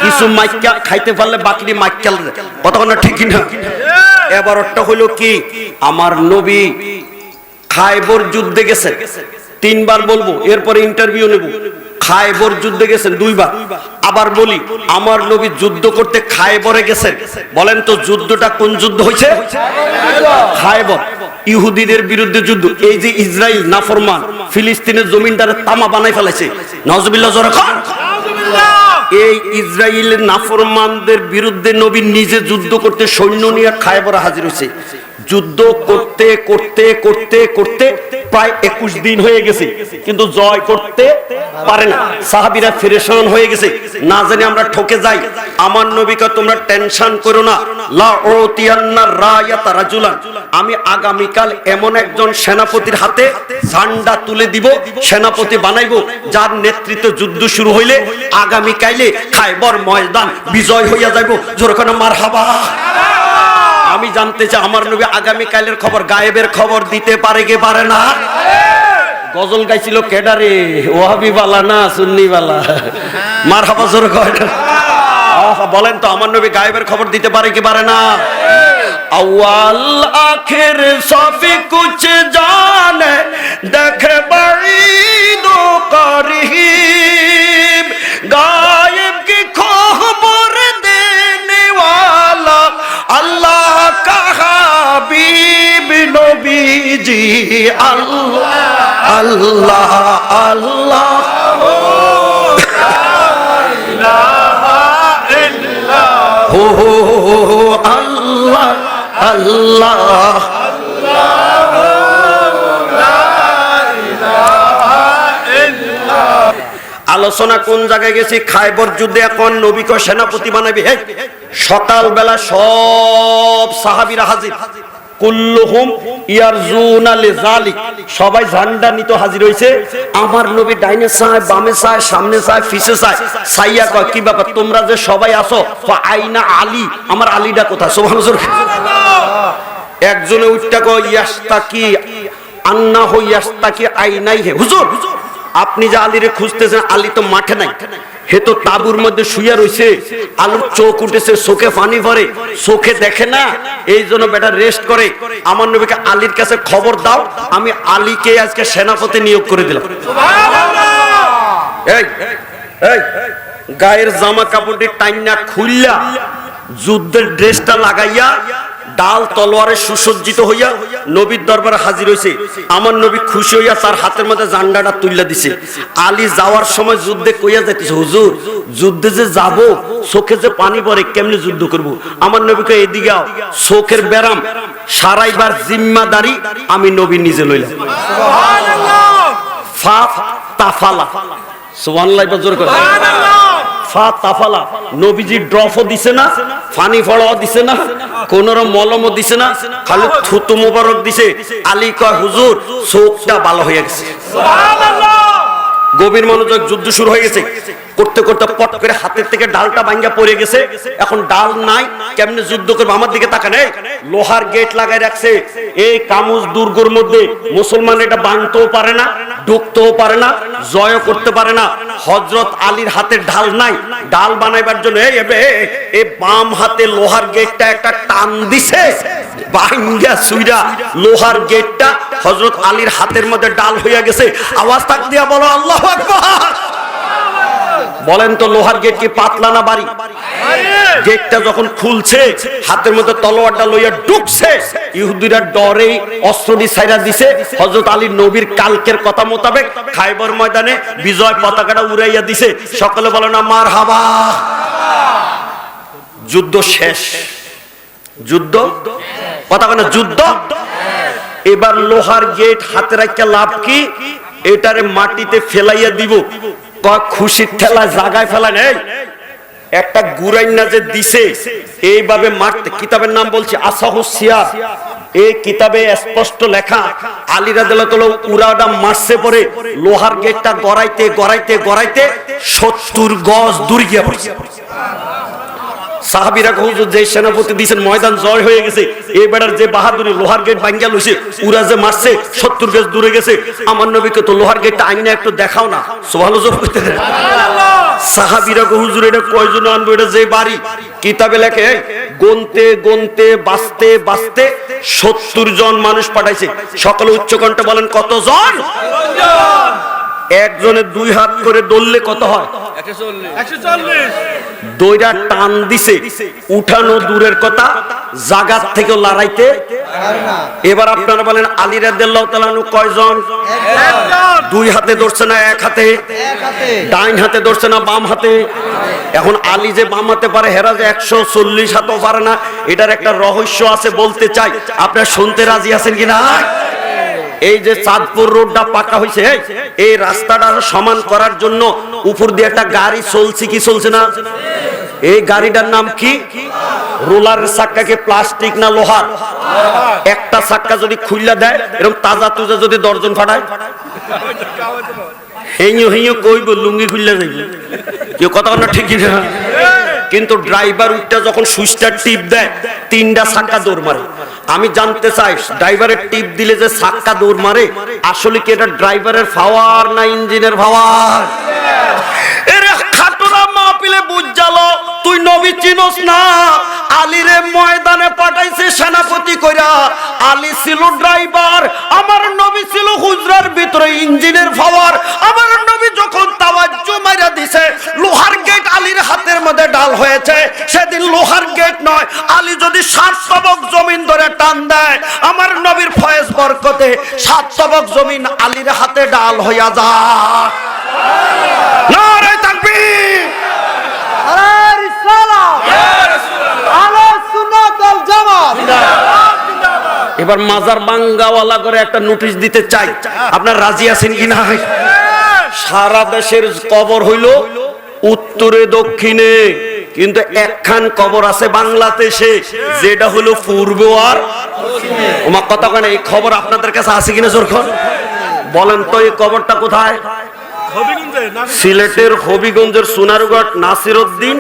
কিছু মাইক্কা খাইতে পারলে বাকি মাইক্কা লয়, কতক্ষণ না ঠিক না? এবারটা হলো কি, আমার নবী খায়বর যুদ্ধে গেছেন, 3 বার বলবো, এরপরে ইন্টারভিউ নেব। খায়বর যুদ্ধে গেছেন 2 বার। আবার বলি, আমার নবী যুদ্ধ করতে খায়বরে গেছেন। বলেন তো যুদ্ধটা কোন যুদ্ধ হয়েছে? খায়বর, ইহুদিদের বিরুদ্ধে যুদ্ধ। এই যে ইসরাইল নাফরমান ফিলিস্তিনের জমিনটারে তামা বানাই ফেলেছে, নাউজুবিল্লাহ জোরে কোন। এই ইসরাইলের নাফরমানদের বিরুদ্ধে নবী নিজে যুদ্ধ করতে সৈন্য নিয়ে খায়বরে হাজির হয়েছে। যুদ্ধ করতে করতে করতে করতে প্রায় 21 দিন হয়ে গেছে, কিন্তু জয় করতে পারে না। সাহাবীরা ফেরেশান হয়ে গেছে, না জানি আমরা ঠকে যাই। আমার নবীকে তোমরা টেনশন করো না, লা উতিয়ান্না রায়াতা রাজুলান, আমি আগামীকাল এমন একজন সেনাপতির হাতে ঝান্ডা তুলে দিব, সেনাপতি বানাইবো, যার নেতৃত্বে যুদ্ধ শুরু হইলে আগামীকালে খায়বর ময়দান বিজয় হইয়া যাইব। জোরে কোন মারহাবা। আমি জানতে চাই আমার নবী আগামী কালের খবর, গায়েবের খবর দিতে পারে কি পারে না? গজল গাইছিল কেডারে, ওয়াহাবি বালা না সুন্নি বালা? মারহাবা জোরে কয়। বলেন তো আমার নবী গায়েবের খবর দিতে পারে কি পারে না? আউয়াল আখির সবই কুছ জানে, দেখে বাঈদ ও করিব, গায়েব কি খবর দেনে ওয়ালা আল্লাহ কা হাবিব নবীজি। আল্লাহ আল্লাহ আল্লাহ হো আল্লাহ আল্লাহ। আলোচনা কোন জায়গায় গেছি? খায়বর যুদ্ধে এখন নবীকে সেনাপতি বানাবে। সকালবেলা সব সাহাবীরা হাজির, কুল্লুহুম ইয়ারজুনা লিযালিক, সবাই ঝান্ডা নিতে হাজির হইছে। আমার নবী ডাইনে চায়, বামে চায়, সামনে চায়, পিছে চায়। সাইয়া কয় কি ব্যাপার তোমরা যে সবাই আসো, আইনা আলী, আমার আলীটা কোথায়? সুবহানাল্লাহ। একজনে উঠটা কয় ইয়াস্তাকি আন্নাহু ইয়াস্তাকি আইনাইহি, হুজুর আপনি যে আলীরে খুঁজতেছেন, আলী তো মাঠে নাই, হে তো তাবুর মধ্যে শুয়ে রইছে, আলুর চোখ উঠেছে, চোখে পানি ভরে, চোখে দেখে না, এই জন্য বেটা রেস্ট করে। আমার নবীকে আলীর কাছে খবর দাও, আমি আলীকে আজকে সেনাপতি নিয়োগ করে দিলাম। এই এই গায়ের জামা কাপড়টি টাইনা খুললা, যুদ্ধের ড্রেসটা লাগাইয়া, ডাল তলোয়ারে সুসজ্জিত হইয়া নবীর দরবারে হাজির হইছে। আমার নবী খুশি হইয়া তার হাতের মধ্যে জান্ডাটা তুইলা দিছে। আলী যাওয়ার সময় যুদ্ধে কইয়া যাইতেছে, হুজুর যুদ্ধে যে যাব, চোখে যে পানি পড়ে, কেমনে যুদ্ধ করব? আমার নবীকে এদিকে আও, চোখের ব্যারাম সারাইবার জিম্মাদারি আমি নবী নিজে লইলাম। সুবহানাল্লাহ। ফা তাফালা, সুবহানাল্লাহ জোরে করে সুবহানাল্লাহ। ফা তাফালা, নবীজি ড্রপও দিছে না, পানি ফড়াও দিছে না, কোন মলমও দিছে না, খালি থুতু মোবারক দিছে। আলী কয় হুজুর চোখটা ভালো হয়ে গেছে। সুবহানাল্লাহ। গভীর মনোযোগ, যুদ্ধ শুরু হয়ে গেছে। করতে করতে পট করে হাতের থেকে ডালটা ভাঙ্গা পড়ে গেছে, এখন ডাল নাই, কেমনে যুদ্ধ করবে? আমার দিকে তাকান, লোহার গেট লাগাই রাখছে এই কামুজ দুর্গের মধ্যে। মুসলমান এটা ভাঙতেও পারে না, ঢুকতেও পারে না, জয় করতে পারে না। হযরত আলীর হাতে ঢাল নাই, ডাল বানাইবার জন্য এই বাম হাতে লোহার গেটটা একটা টান দিছে, ভাঙ্গা সুইরা লোহার গেটটা হযরত আলীর হাতের মধ্যে ডাল হইয়া গেছে। আওয়াজ তাক দিয়া বলো আল্লাহু আকবার। বলেন তো লোহার গেট কি পাতলা না বাড়ি? গেটটা যখন খুলছে, হাতের মধ্যে তলোয়ারটা লইয়া ঢুকছে, ইহুদিরা ডরে অস্ত্রটি ছাইরা দিছে। হযরত আলী নবীর কালকের কথা মোতাবেক খায়বর ময়দানে বিজয় পতাকাটা উড়াইয়া দিছে। সকলে বলে না মারহাবা। যুদ্ধ শেষ, যুদ্ধ কথা বলে যুদ্ধ। এবার লোহার গেট হাতে রাখিয়া লাভ কি? এটারে মাটিতে ফেলাইয়া দিব। খুশির ঠেলা জাগায় ফেলা নেই, একটা গুরাইনা যে দিছে এইভাবে মারতে। কিতাবের নাম বলছি আসাহুস সিয়ার। এই কিতাবে স্পষ্ট লেখা, আলী রাদিয়াল্লাহু তাআলা উরাটা মারছে পরে লোহার গেটটা গড়াইতে গড়াইতে গড়াইতে 70 গজ দূর গিয়া পড়ছে। সাহাবীরা হুজুর যে সেনাপতি দিয়েছেন ময়দান জয় হয়ে গেছে, এই বেড়ার যে বাহাদুরি, লোহার গেট ভাঙ্গা লইছে, উরা যে মারছে 70 গজ দূরে গেছে। আমার নবীকে তো লোহার গেটটা আইনা একটু দেখাও না, সুবহানাল্লাহ কইতে। সাহাবীরা হুজুর এটা কয়জন আনবো? এটা যে বাড়ি কিতাবে লেখে গনতে গনতে বাঁচতে বাঁচতে 70 জন মানুষ পাঠাইছে। সকলে উচ্চ কণ্ঠে বলেন কতজন? একজনে 2 হাত করে দললে কত হয়? 140। দইরা টান দিছে, উঠানো দূরের কথা, জাগাত থেকে লড়াইতে। এবার আপনারা বলেন আলী রাদিয়াল্লাহু তাআলা আনহু কয়জন? একজন। 2 হাতে ধরছে না 1 হাতে? ডাইন হাতে ধরছে না বাম হাতে? এখন আলী যে বাম হাতে পারে, হেরা যে 140 হাতও পারে না। এটার একটা রহস্য আছে, বলতে চাই, আপনারা শুনতে রাজি আছেন কিনা? এই যে চাঁদপুর রোডটা পাকা হয়েছে, এই রাস্তাটা সমান করার জন্য উপর দিয়ে একটা গাড়ি চলছে কি চলছে না? এই গাড়িটার নাম কি? রোলারের চাক্কা কি প্লাস্টিক না লোহার? একটা চাক্কা যদি খুইলা দেয়, এরকম তাজা তুজা যদি দর্জন ফাটায়, হেইও হেইও কইব লুঙ্গি খুইলা যাইবে। কেউ কথা না ঠিক না? কিন্তু ড্রাইভার উঠটা যখন সুইচটা টিপ দেয়, 3টা চাক্কা দৌড় মারে। আমি জানতে চাই, ড্রাইভারের টিপ দিলে যে চাক্কা দৌড় মারে, আসলে কি এটা ড্রাইভারের পাওয়ার না ইঞ্জিনের পাওয়ার? এরে খাটুরা মাহফিলে বুঝালো, তুই নবী চিনোস না? আলীরে ময়দানে পাঠাইছে সেনাপতি কইরা। আলী ছিল ড্রাইভার, আমার নবী ছিল হুজরার ভিতরে ইঞ্জিনের পাওয়ার। আমার নবী যখন তাওয়াজ্জু মাইরা দিছে, লোহার গেট আলীর হাতের মধ্যে ডাল হয়েছে। সেদিন লোহার গেট নয়, আলী যদি 7 তবক জমিন ধরে টান দেয়, আমার নবীর ফয়েজ বরকতে 7 তবক জমিন আলীর হাতে ডাল হইয়া যায়। নারে তাকবীর, আরে রিসালাত, ইয়া রাসূলুল্লাহ, আলে সুন্নাত ওয়াল জামাত। এবার মাজার বাঙ্গাওয়ালা করে একটা নোটিশ দিতে চাই, আপনার রাজি আছেন কিনা? সারা দেশের কবর হইল উত্তরে দক্ষিণে, কিন্তু একখান কবর আছে বাংলাদেশে, যেটা হলো পূর্বে আর পশ্চিমে। আমার কথা কেন, এই খবর আপনাদের কাছে আছে কিনা? জোরখন বলেন তো, এই কবরটা কোথায়? সিলেটের হবিগঞ্জের সোনারগড় নাসিরউদ্দিন,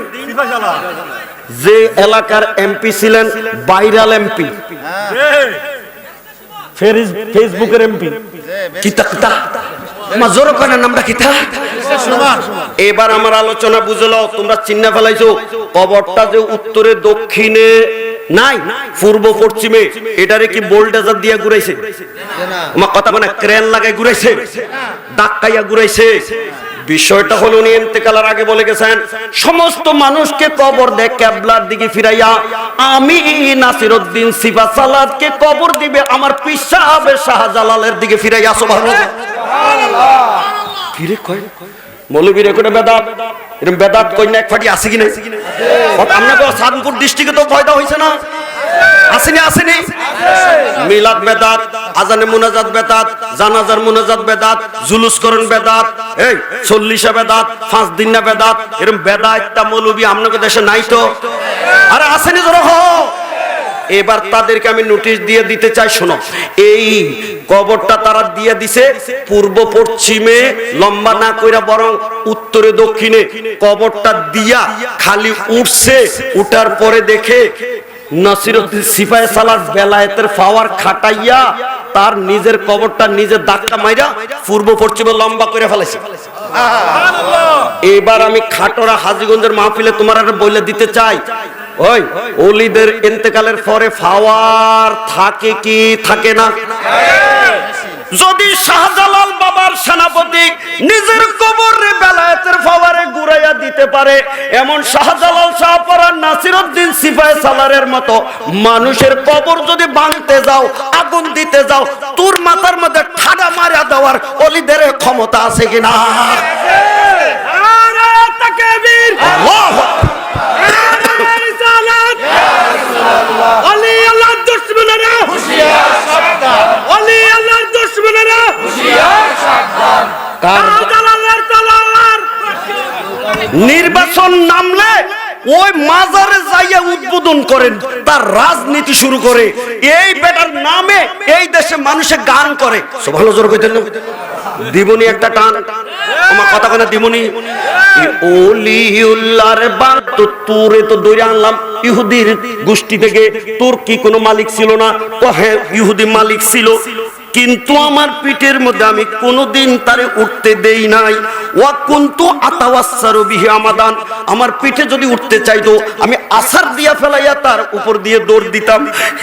যে এলাকার এমপি ছিলেন, ভাইরাল এমপি, ফেসবুকের এমপি। কিতা কিতা মাজর কোনা নামটা কিতা? এবার আমার আলোচনা বুঝলো, তোমরা চিন্না ফেলাইছো। কবরটা যে উত্তরে দক্ষিণে নাই, পূর্ব পশ্চিমে। এটারে কি বোল্ডেজার দিয়ে ঘুরাইছে? আমার কথা মানে ক্রেন লাগাই ঘুরাইছে, ধাক্কাইয়া ঘুরাইছে? বিষয়টা হলো, উনি ইন্তেকালের আগে বলে গেছেন, সমস্ত মানুষকে কবর দেয় কিবলার দিকে ফিরাইয়া, আমি নাসিরউদ্দিন সিফা সালাতকে কবর দিবে আমার পীর সাহেব শাহজালালের দিকে ফিরাইয়া। সুবহানাল্লাহ। ফিরে কয় মৌলবীর কোন বেদাত, এরকম বেদাত কই না এক ফাটি আছে কিনা? আপনাকে সাদপুর ডিস্ট্রিক্টে তো পয়দা হইছে না? আসেনি আসেনি? মিলাদ বেদাত, আজানে মুনাজাত বেদাত, জানাজার মুনাজাত বেদাত, জুলুস করণ বেদাত, এই 40 বেদাত, 5 দিন না বেদাত, এরকম বেদাতটা মৌলবী আপনাদের দেশে নাই তো? আরে আসেনি? জোরে হো। এবার তাদেরকে আমি নোটিশ দিয়ে দিতে চাই, শোনো, এই কবরটা তারা দিয়ে দিছে পূর্ব পশ্চিমে, লম্বা না কইরা বরং উত্তরে দক্ষিণে কবরটা দিয়া খালি উঠছে। উঠার পরে দেখে নাসিরউদ্দিন সিপাহী সালার বেলায়েতের পাওয়ার খাটাইয়া তার নিজের কবরটা নিজে ধাক্কা মাইরা পূর্ব পশ্চিমে লম্বা করে ফেলেছে। এবার আমি খাটোরা হাজীগঞ্জের মাহফিলে তোমার আর বলে দিতে চাই, ওই ওলিদের ইন্তেকালের পরে পাওয়ার থাকে কি থাকে না? যদি শাহজালাল বাবার সেনাপতি নিজের কবরে বেলায়েতের পাওয়ারে ঘুরাইয়া দিতে পারে, এমন শাহজালাল শাহপরা নাসিরউদ্দিন সিপাহী সালারের মতো মানুষের কবর যদি ভাঙতে যাও, আগুন দিতে যাও, তোর মাথার মধ্যে ঠাডা মারা দেওয়ার ওলিদের ক্ষমতা আছে কিনা? নির্বাচন নামলে ওই মাজারে যাইয়া উদ্বোধন করেন, তার রাজনীতি শুরু করে। এই বেটার নামে এই দেশে মানুষে গান করে। সুবহানাল্লাহ জোরে কইতেন না? দিবনি একটা টান, আমার কথা কনা দিবনি। ওলিউল্লাহর বাদ তো তোরে তো দৌড়ে আনলাম ইহুদির গোষ্ঠী থেকে। তোর কি কোনো মালিক ছিল না? তো হ্যাঁ, ইহুদি মালিক ছিল, কিন্তু আমার পিঠের মধ্যে আমি কোনোদিন তারে উঠতে দেই নাই। ওয়া কুনতু আতাওয়াসসারু বিহি আমাদান, আমার পিঠে যদি উঠতে চাইতো আমি আসার দিয়া ফেলাইয়া তার উপর দিয়ে দৌড় দিতাম।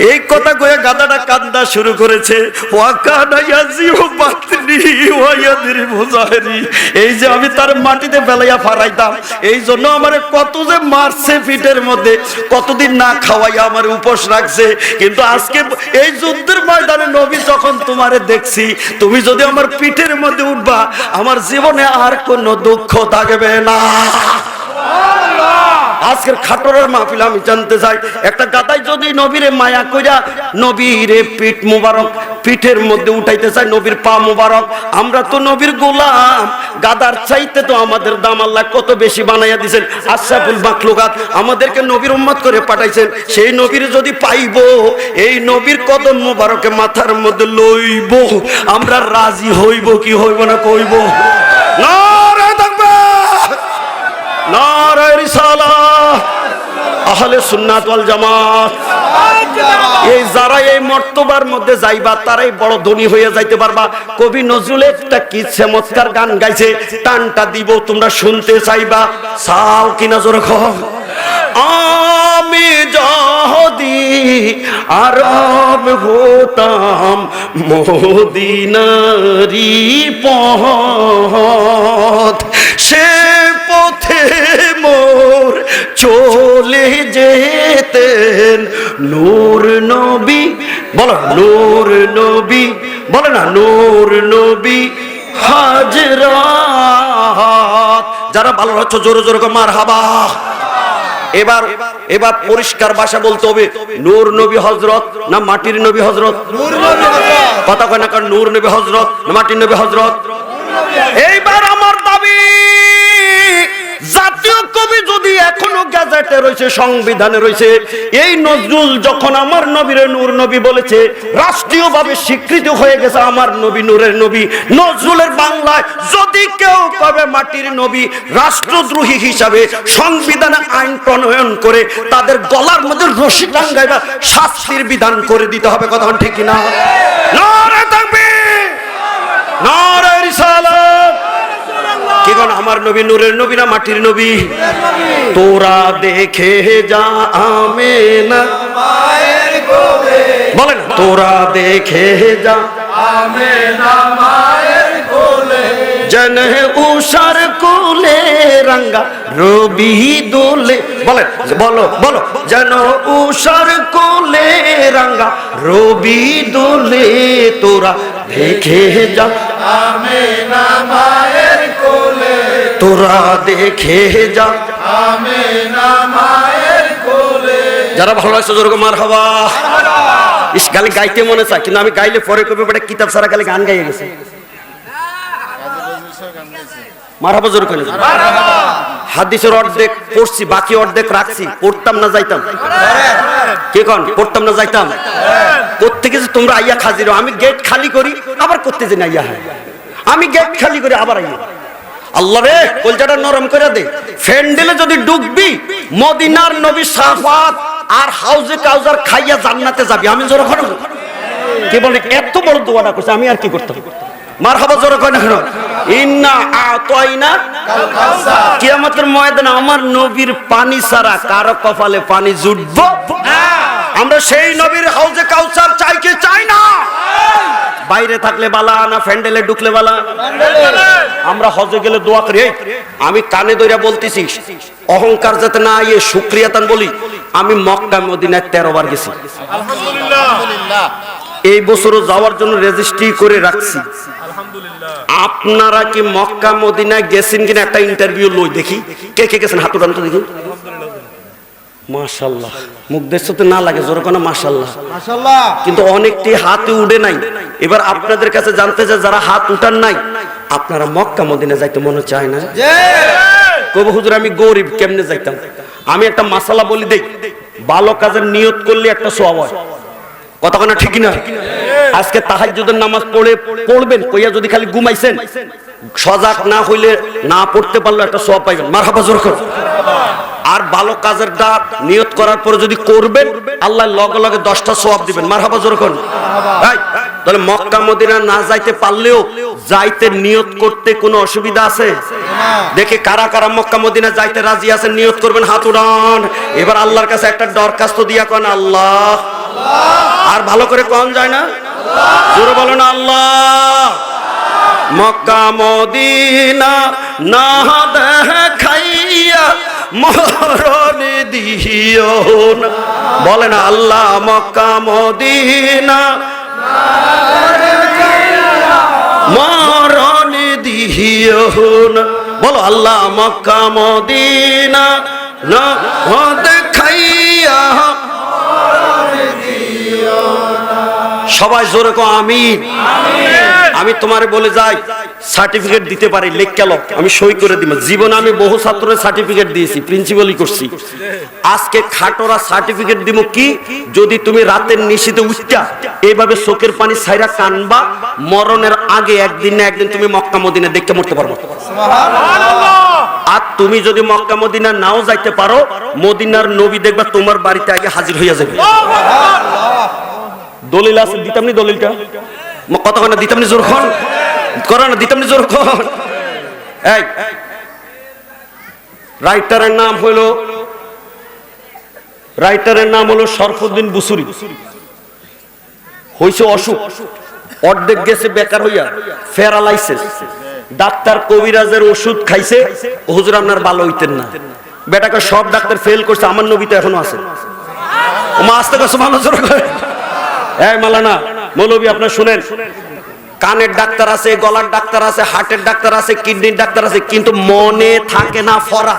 এই কথা কয়ে গাদাটা কান্দা শুরু করেছে। ওয়া কানা ইয়াজিউ বাতনি ওয়া ইয়াদরিবু যাহরি, এই যে আমি তার মাটিতে ফেলাইয়া ফারাইতাম, এই জন্য আমারে কত যে মারছে পিঠের মধ্যে, কতদিন না খাওয়াইয়া আমার উপোস রাখছে। কিন্তু আজকে এই যুদ্ধের ময়দানে নবী যখন তোমারে দেখছি, তুমি যদি আমার পিঠের মধ্যে উঠবা, আমার জীবনে আর কোনো দুঃখ থাকবে না। আজকের খাটোরের মাহফিল আমি জানতে চাই, একটা গাদাই যদি নবীরে মায়া কইরা নবীরে পিঠ মুবারক পিঠের মধ্যে উঠাইতে চাই, নবীর পা মুবারক, আমরা তো নবীর গোলাম। গাদার চাইতে তো আমাদের দাম আল্লাহ কত বেশি বানাইয়া দিয়েছেন। আশরাফুল মাখলুকাত আমাদেরকে নবীর উম্মত করে পাঠাইছেন। সেই নবীর যদি পাইব, এই নবীর কদম মুবারকে মাথার মধ্যে লইব, আমরা রাজি হইব কি হইব না? কইব নারে তাকবীর, নারে রিসালাত, আহলে সুন্নাত ওয়াল জামাত। এই যারা এই মর্তবার মধ্যে যাইবা তারাই বড় ধনী হয়ে যাইতে পারবা। কবি নজরুল একটা কি চমৎকার গান গাইছে, টানটা দিব তোমরা শুনতে চাইবা। সাও কিনা জোরে কও। আমি যদি আরব হতাম মদিনারি পথ, সে পথে মোর চলে যেতেন নূর নবী। বলো নূর নবী, বলে না নূর নবী হাজরাত। যারা ভালো হচ্ছে জোরে জোরে মারহাবা। এবার এবার পরিষ্কার ভাষা বলতে হবে, নূর নবী হযরত না মাটির নবী হযরত? নূর নবী হযরত। কথা কয় না, কারণ নূর নবী হযরত না মাটির নবী হযরত? এইবার আমার দাবি, জাতীয় কবি যদি এখনো গ্যাজেটে রয়েছে, সংবিধানে রয়েছে, এই নজরুল যখন আমার নবীরে নূর নবী বলেছে, রাষ্ট্রীয়ভাবে স্বীকৃত হয়ে গেছে আমার নবী নূরের নবী। নজরুলের বাংলায় যদি কেউ কবে মাটির নবী, রাষ্ট্রদ্রোহী হিসাবে সংবিধানে আইন প্রণয়ন করে তাদের গলার মধ্যে রশি টাঙ্গাইবা শাস্তির বিধান করে দিতে হবে। কথা ঠিক কিনা? নারে তাকবীর, নারে রিসালাত। কি কোন আমার নবী নূরের নবী না মাটির নবী? তোরা দেখে যা আমেনা মায়ের কোলে, বলেন তোরা দেখে যা আমেনা মায়ের কোলে, জনে উষার কোলে রঙ্গা রবি দোলে। বলেন বলো বলো, যেন উষার কোলে রঙ্গা রবি দোলে, তোরা দেখে যা আমেনা মায়ের কোলে, তোরা দেখে যা আমেনা মায়ের কোলে। যারা ভালো লাগছে জোরে মারহাবা। ইস গালি গাইতে মনে চায়, কিন্তু আমি গাইলে পরে কবে বেটা কিতাব সারা খালি গান গাইয়ে গেছে। মারহাবা জোরে করে। হাদিসের অর্ধেক পড়ছি, বাকি অর্ধেক রাখছি। পড়তাম না যাইতাম? কে কন পড়তাম না যাইতাম? কোত্থেকে যে তোমরা আইয়া হাজির হও। আমি গেট খালি করি আবার করতে যে আইয়া হয়, আমি গেট খালি করি আবার আইয়া। আল্লাহ রে কলজাটা নরম করে দে। ফ্যান্ডেলে যদি ডুববি মদিনার নবী শাফাত আর হাউজে কাউজার খাইয়া জান্নাতে যাবি। আমি জোরে কর, কে বলে এত বড় দোয়াটা করছে, আমি আর কি করতাম? মারহাবা জোরে কয় না কেন? ইন্না আতাইনা কাল কাউসার। কিয়ামতের ময়দানে আমার নবীর পানি ছাড়া কারো কপালে পানি জুটবো না। আমরা সেই নবীর হাউজে কাউসার চাই কি চাই না? বাইরে থাকলে বালা না ফ্যান্ডেলে ঢুকলে বালা? আমরা হজে গেলে দোয়া করি। আমি কানে ধরে বলতেছি, অহংকার যাতে না ইয়ে শুকরিয়াতান বলি, আমি মক্কা মদিনায় 13 বার গেছি আলহামদুলিল্লাহ। এই বছরও যাওয়ার জন্য রেজিস্ট্রি করে রাখছি। আপনারা কি মক্কা মদিনায় গেছেন কিনা একটা ইন্টারভিউ লই দেখি। কে কে গেছেন হাত উঠান তো দেখি। মাশাআল্লাহ, মুখ দেখতে না লাগে জোরে কোন মাশাআল্লাহ মাশাআল্লাহ, কিন্তু অনেকটি হাতে উঠে নাই। এবার আপনাদের কাছে জানতে চাই, যারা হাত উঠান নাই, আপনারা মক্কা মদিনা যাইতে মনে চায় না? কবি হুজুর আমি গরিব কেমনে যাইতাম? আমি একটা মাসালা বলি দেই, ভালো কাজের নিয়ত করলে একটা সওয়াব হয়। কথা কোন ঠিক না? আজকে তাহাজ্জুদের নামাজ পড়বেন কইয়া যদি খালি ঘুমাইছেন, সজাগ না হইলে না পড়তে পারলে একটা সওয়াব পাইবেন। মারহাবা জোরে কর। আর ভালো কাজের দাঁত নিয়ত করার পরে যদি করবেন, আল্লাহ লগে লগে 10টা সওয়াব দিবেন। মারহাবা জোরে কর। তাহলে মক্কা মদিনা না যাইতে পারলেও যাইতে নিয়ত করতে কোনো অসুবিধা আছে? দেখে কারা কারা মক্কা মদিনা যাইতে রাজি আছেন, নিয়ত করবেন, হাত উঠান। এবার আল্লাহর কাছে একটা দরখাস্ত দিয়া কোন আল্লাহ, আর ভালো করে কোন যায় না, জোরে বলো না আল্লাহ। মক্কা মদিনা না দেখাইয়া মরণ দিও না, বলে না আল্লাহ। মক্কা মদিনা মরণ দিও না, বলো আল্লাহ। মক্কা মদিনা না দেখাইয়া সবাই জোরে কো আমিন। আমি তোমারে বলে যাই, সার্টিফিকেট দিতে পারি, লেখালো আমি সই করে দিব। জীবনে আমি বহু ছাত্রের সার্টিফিকেট দিয়েছি, প্রিন্সিপালই করছি। আজকে খাটোরা সার্টিফিকেট দিব কি, যদি তুমি রাতের নিশীতে উঠটা এইভাবে চোখের পানি ছাইরা কানবা, মরণের আগে একদিন না একদিন তুমি মক্কা মদিনা দেখতে মরতে পারবো। আর তুমি যদি মক্কা মদিনা নাও যাইতে পারো, মদিনার নবী দেখবা তোমার বাড়িতে আগে হাজির হইয়া যাবে। দলিল আছে, দিতাম নি দলিলটা? কথা কয় না, দিতাম নি জোর খন করো না, দিতাম নি জোর খন। এই রাইটারের নাম হলো শরফুদ্দিন বুসুরি। হইছে অসুখ, অর্ধেক গেছে বেকার হইয়া, প্যারালাইসিস। ডাক্তার কবিরাজের ওষুধ খাইছে, হুজুর আপনার ভালো হইতেন না। বেটাকে সব ডাক্তার ফেল করছে, আমার নবী তো এখনো আছে। ওমা আস্তে করে সুবহানাল্লাহ জোরে কয়। এই মালানা মৌলবী আপনার শুনেন, কানের ডাক্তার আছে, গলার ডাক্তার আছে, হার্টের ডাক্তার আছে, কিডনির ডাক্তার আছে, কিন্তু মনে থাকে না ফরা।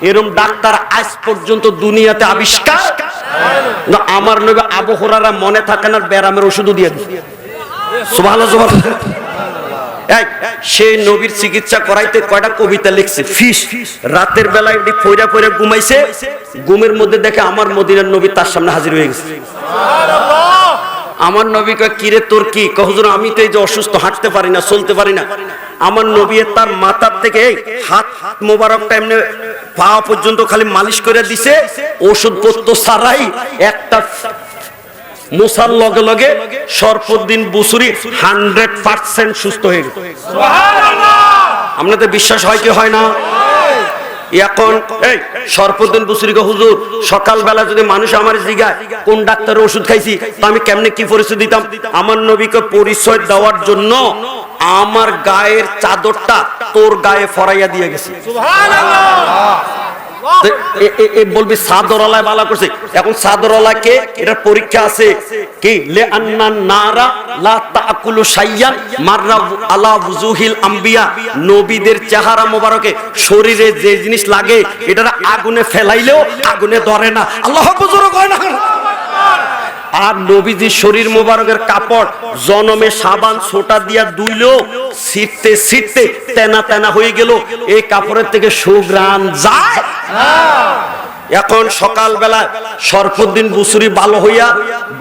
এরকম ডাক্তার আজ পর্যন্ত দুনিয়াতে আবিষ্কার না। আমার নবী আবু হুরায়রা মনে থাকে না, ব্যারামের ওষুধও দিয়ে দিয়েছে। সুবহানাল্লাহ সুবহানাল্লাহ। এই সেই নবীর চিকিৎসা করাইতে কয়টা কবিতা লিখছে, ফিস। রাতের বেলায় ফইরা ফইরা ঘুমাইছে, ঘুমের মধ্যে দেখে আমার মদিনার নবী তার সামনে হাজির হয়ে গেছে। আমার নবী কয়, কিরে তোর কি? হুজুর আমি তো এই যে অসুস্থ, হাঁটতে পারি না, চলতে পারি না। আমার নবী তার মাথার থেকে হাত মোবারকটা এমনি পা পর্যন্ত খালি মালিশ করে দিছে, ওষুধপত্র ছাড়াই। একটা মুসার লগে লগে শরফুদ্দিন বুসুরি 100% সুস্থ হয়ে গেছে। আপনাদের বিশ্বাস হয় কি হয় না? এখন এই শরফুদ্দিন বুসুরি কয়, হুজুর সকালবেলা যদি মানুষ আমার জিগায় কোন ডাক্তারের ওষুধ খাইছি, তো আমি কেমনে কি পরিচয় দিতাম? আমার নবীকে পরিচয় দেওয়ার জন্য আমার গায়ের চাদরটা তোর গায়ে ফরাইয়া দিয়ে গেছি। বলবি সাদরওয়ালায় বালা করছে। এখন সাদরওয়ালাকে এটার পরীক্ষা আছে কি, লে আন্না নারা লা তাকুলু শাইয়ান মাররা আলা ওযুহিল আম্বিয়া। নবীদের চেহারা মোবারকে শরীরে যে জিনিস লাগে এটা আগুনে ফেলাইলেও আগুনে ধরে না। আল্লাহু আকবার কয় না। আর নবীজির শরীর মোবারকের কাপড় জনমে সাবান সোটা দিয়া ধুইলো, ছিটতে ছিটতে তেনা তেনা হয়ে গেল, এই কাপড়ের থেকে সুঘ্রাণ যায়। এখন সকালবেলা শরফুদ্দিন বুসুরি ভালো হইয়া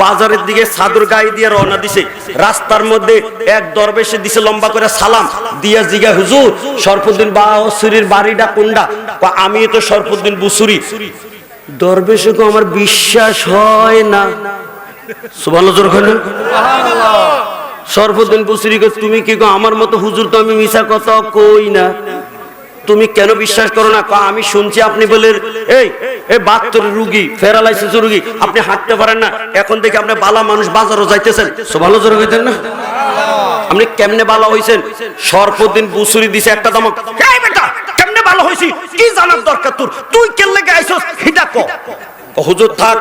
বাজারের দিকে চাদর গায়ে দিয়ে রওনা দিছে। রাস্তার মধ্যে এক দরবেশে দিছে লম্বা করে সালাম দিয়া জিগা, হুজুর শরফুদ্দিন বুসুরির বাড়িটা কোনটা? আমি তো শরফুদ্দিন বুসুরি। দরবেশে কো আমার বিশ্বাস হয় না। সুবহানাল্লাহ জোরে কইলেন। শরফুদ্দিন বুসুরি কো তুমি কি কো আমার মতো হুজুর তো আমি মিছা কথা কই না, তুমি কেন বিশ্বাস করো না? আমি শুনছি আপনি বলেন এই বাহাত্তরের রুগী, প্যারালাইসিস রুগী, আপনি হাঁটতে পারেন না, এখন দেখি আপনি বালা মানুষ বাজারও যাইতেছেন। সুবহানাল্লাহ জোরে কইতেন না? আপনি কেমনে বালা হইছেন? শরফুদ্দিন বুসুরি দিছে একটা ধমক, এই বেটা কেমনে বালা হইছি কি জানার দরকার তোর, তুই কেলে গাইছস এটা কও। হুজুর থাক,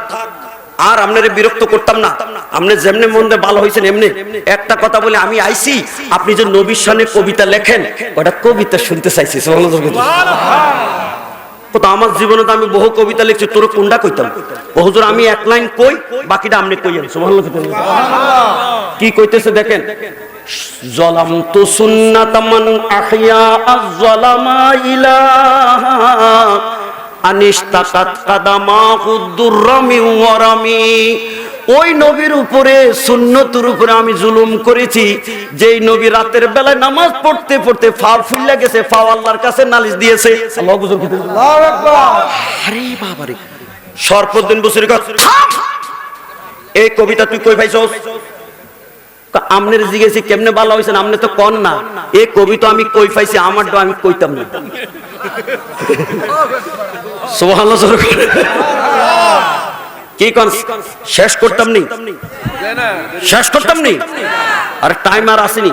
আর আপনারে বিরক্ত করতাম না, আপনি যেমনে মনে ভালো হয়েছেন এমনি একটা কথা বলে আমি আইছি, আপনি যে নবীর শানে কবিতা লেখেন ওটা কবিতা শুনতে চাইছি। আমার জীবনে তো আমি বহু কবিতা লিখছি, তোর কোনটা কইতাম? হুজুর আমি এক লাইন কই, বাকিটা আপনি কইয়েন। কি কইতেছে দেখেন, জলামতু সুন্নাতামান আহইয়া আয-যালামা ইলাহা আনিশতাকাত কাদামাহু দুররামি ওয়ারামি। ওই নবীর উপরে সুন্নতের উপরে আমি জুলুম করেছি, যেই নবী রাতের বেলায় নামাজ পড়তে পড়তে পা ফুলে গেছে, পা আল্লাহর কাছে নালিশ দিয়েছে। আল্লাহু আকবার। আরে বাবা রে, শরফুদ্দিন বুসুরি কথা, এই কবিতা তুই কই পাইছস? আমনের জিজ্ঞেসি কেমনে ভালো হয়েছেন, আমনে তো কন না, এই কবিতা আমি কই পাইছি, আমারটা আমি কইতাম না। সুবহানাল্লাহ জোরে করে। কি কোন শেষ করতাম নি, শেষ করতাম নি, আর টাইম আর আসেনি।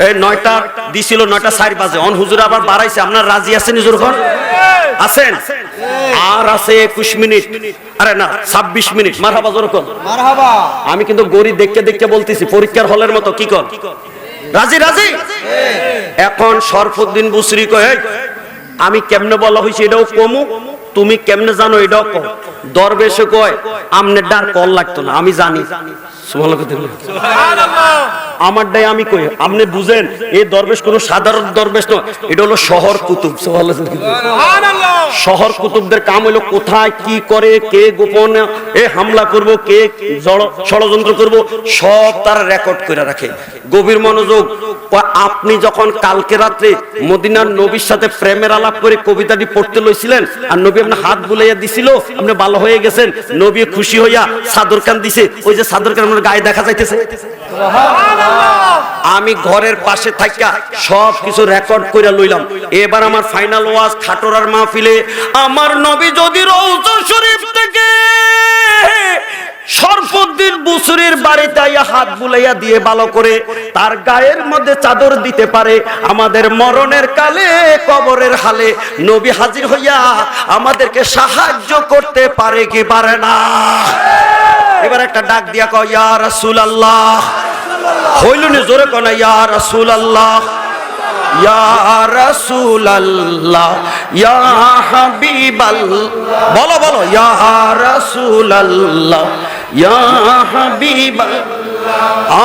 এই 9টা দিছিল, 9টা 4 বাজে, অন হুজুর আবার বাড়াইছে। আপনার রাজি আছেন হুজুর? কোন আছেন? আর আছে 21 মিনিট, আরে না 26 মিনিট। মারহাবা জোরে কোন মারহাবা। আমি কিন্তু গড়ি দেখতে দেখতে বলতেছি, পরীক্ষার হলের মতো। কি কোন রাজি? রাজি। এখন শরফুদ্দিন বুসরি কয় আমি কেমনে বলা হইছে এটাও কমু, তুমি কেমনে জানো এটাও কম। দরবেশে কয় আমনে ডার কল লাগতো না, আমি জানি। আমারটাই আমি কই, আপনি বুঝেন এই দরবেশ কোন সাধারণ দরবেশ নয়, এটা হলো শহর কুতুব। শহর কুতুবদের কাম হলো কোথায় কি করে, কে গোপন হামলা করব, কে ষড়যন্ত্র করব, সব তারা রেকর্ড করে রাখে। গভীর মনোযোগ। আপনি যখন কালকে রাত্রে মদিনার নবীর সাথে প্রেমের আলাপ করে কবিতাটি পড়তে লইছিলেন, আর নবী আপনার হাত বুলাইয়া দিছিল, আপনি ভালো হয়ে গেছেন, নবী খুশি হইয়া চাদর কান দিছে, ওই যে চাদর কান আপনার গায়ে দেখা যাইতেছে। আমি ঘরের পাশে থাকা সব কিছু রেকর্ড করে লইলাম। এবার আমার ফাইনাল ওয়াজ খাটোরার মাহফিলে, আমার নবী যদি রওজা শরীফ থেকে শরফুদ্দিন বুসরির বাড়িতে আইয়া হাত বুলাইয়া দিয়ে ভালো করে তার গায়ের মধ্যে চাদর দিতে পারে, আমাদের মরণের কালে কবরের হালে নবী হাজির হইয়া আমাদেরকে সাহায্য করতে পারে কি পারে না? এবার একটা ডাক দিয়া কয় ইয়া রাসূলুল্লাহ। হইল না জোরে কোন ইয়া রাসূলুল্লাহ, ইয়া রাসূলুল্লাহ, ইয়া হাবিবাল্লাহ। বলো বলো ইয়া রাসূলুল্লাহ, ইয়া হাবিবাল্লাহ।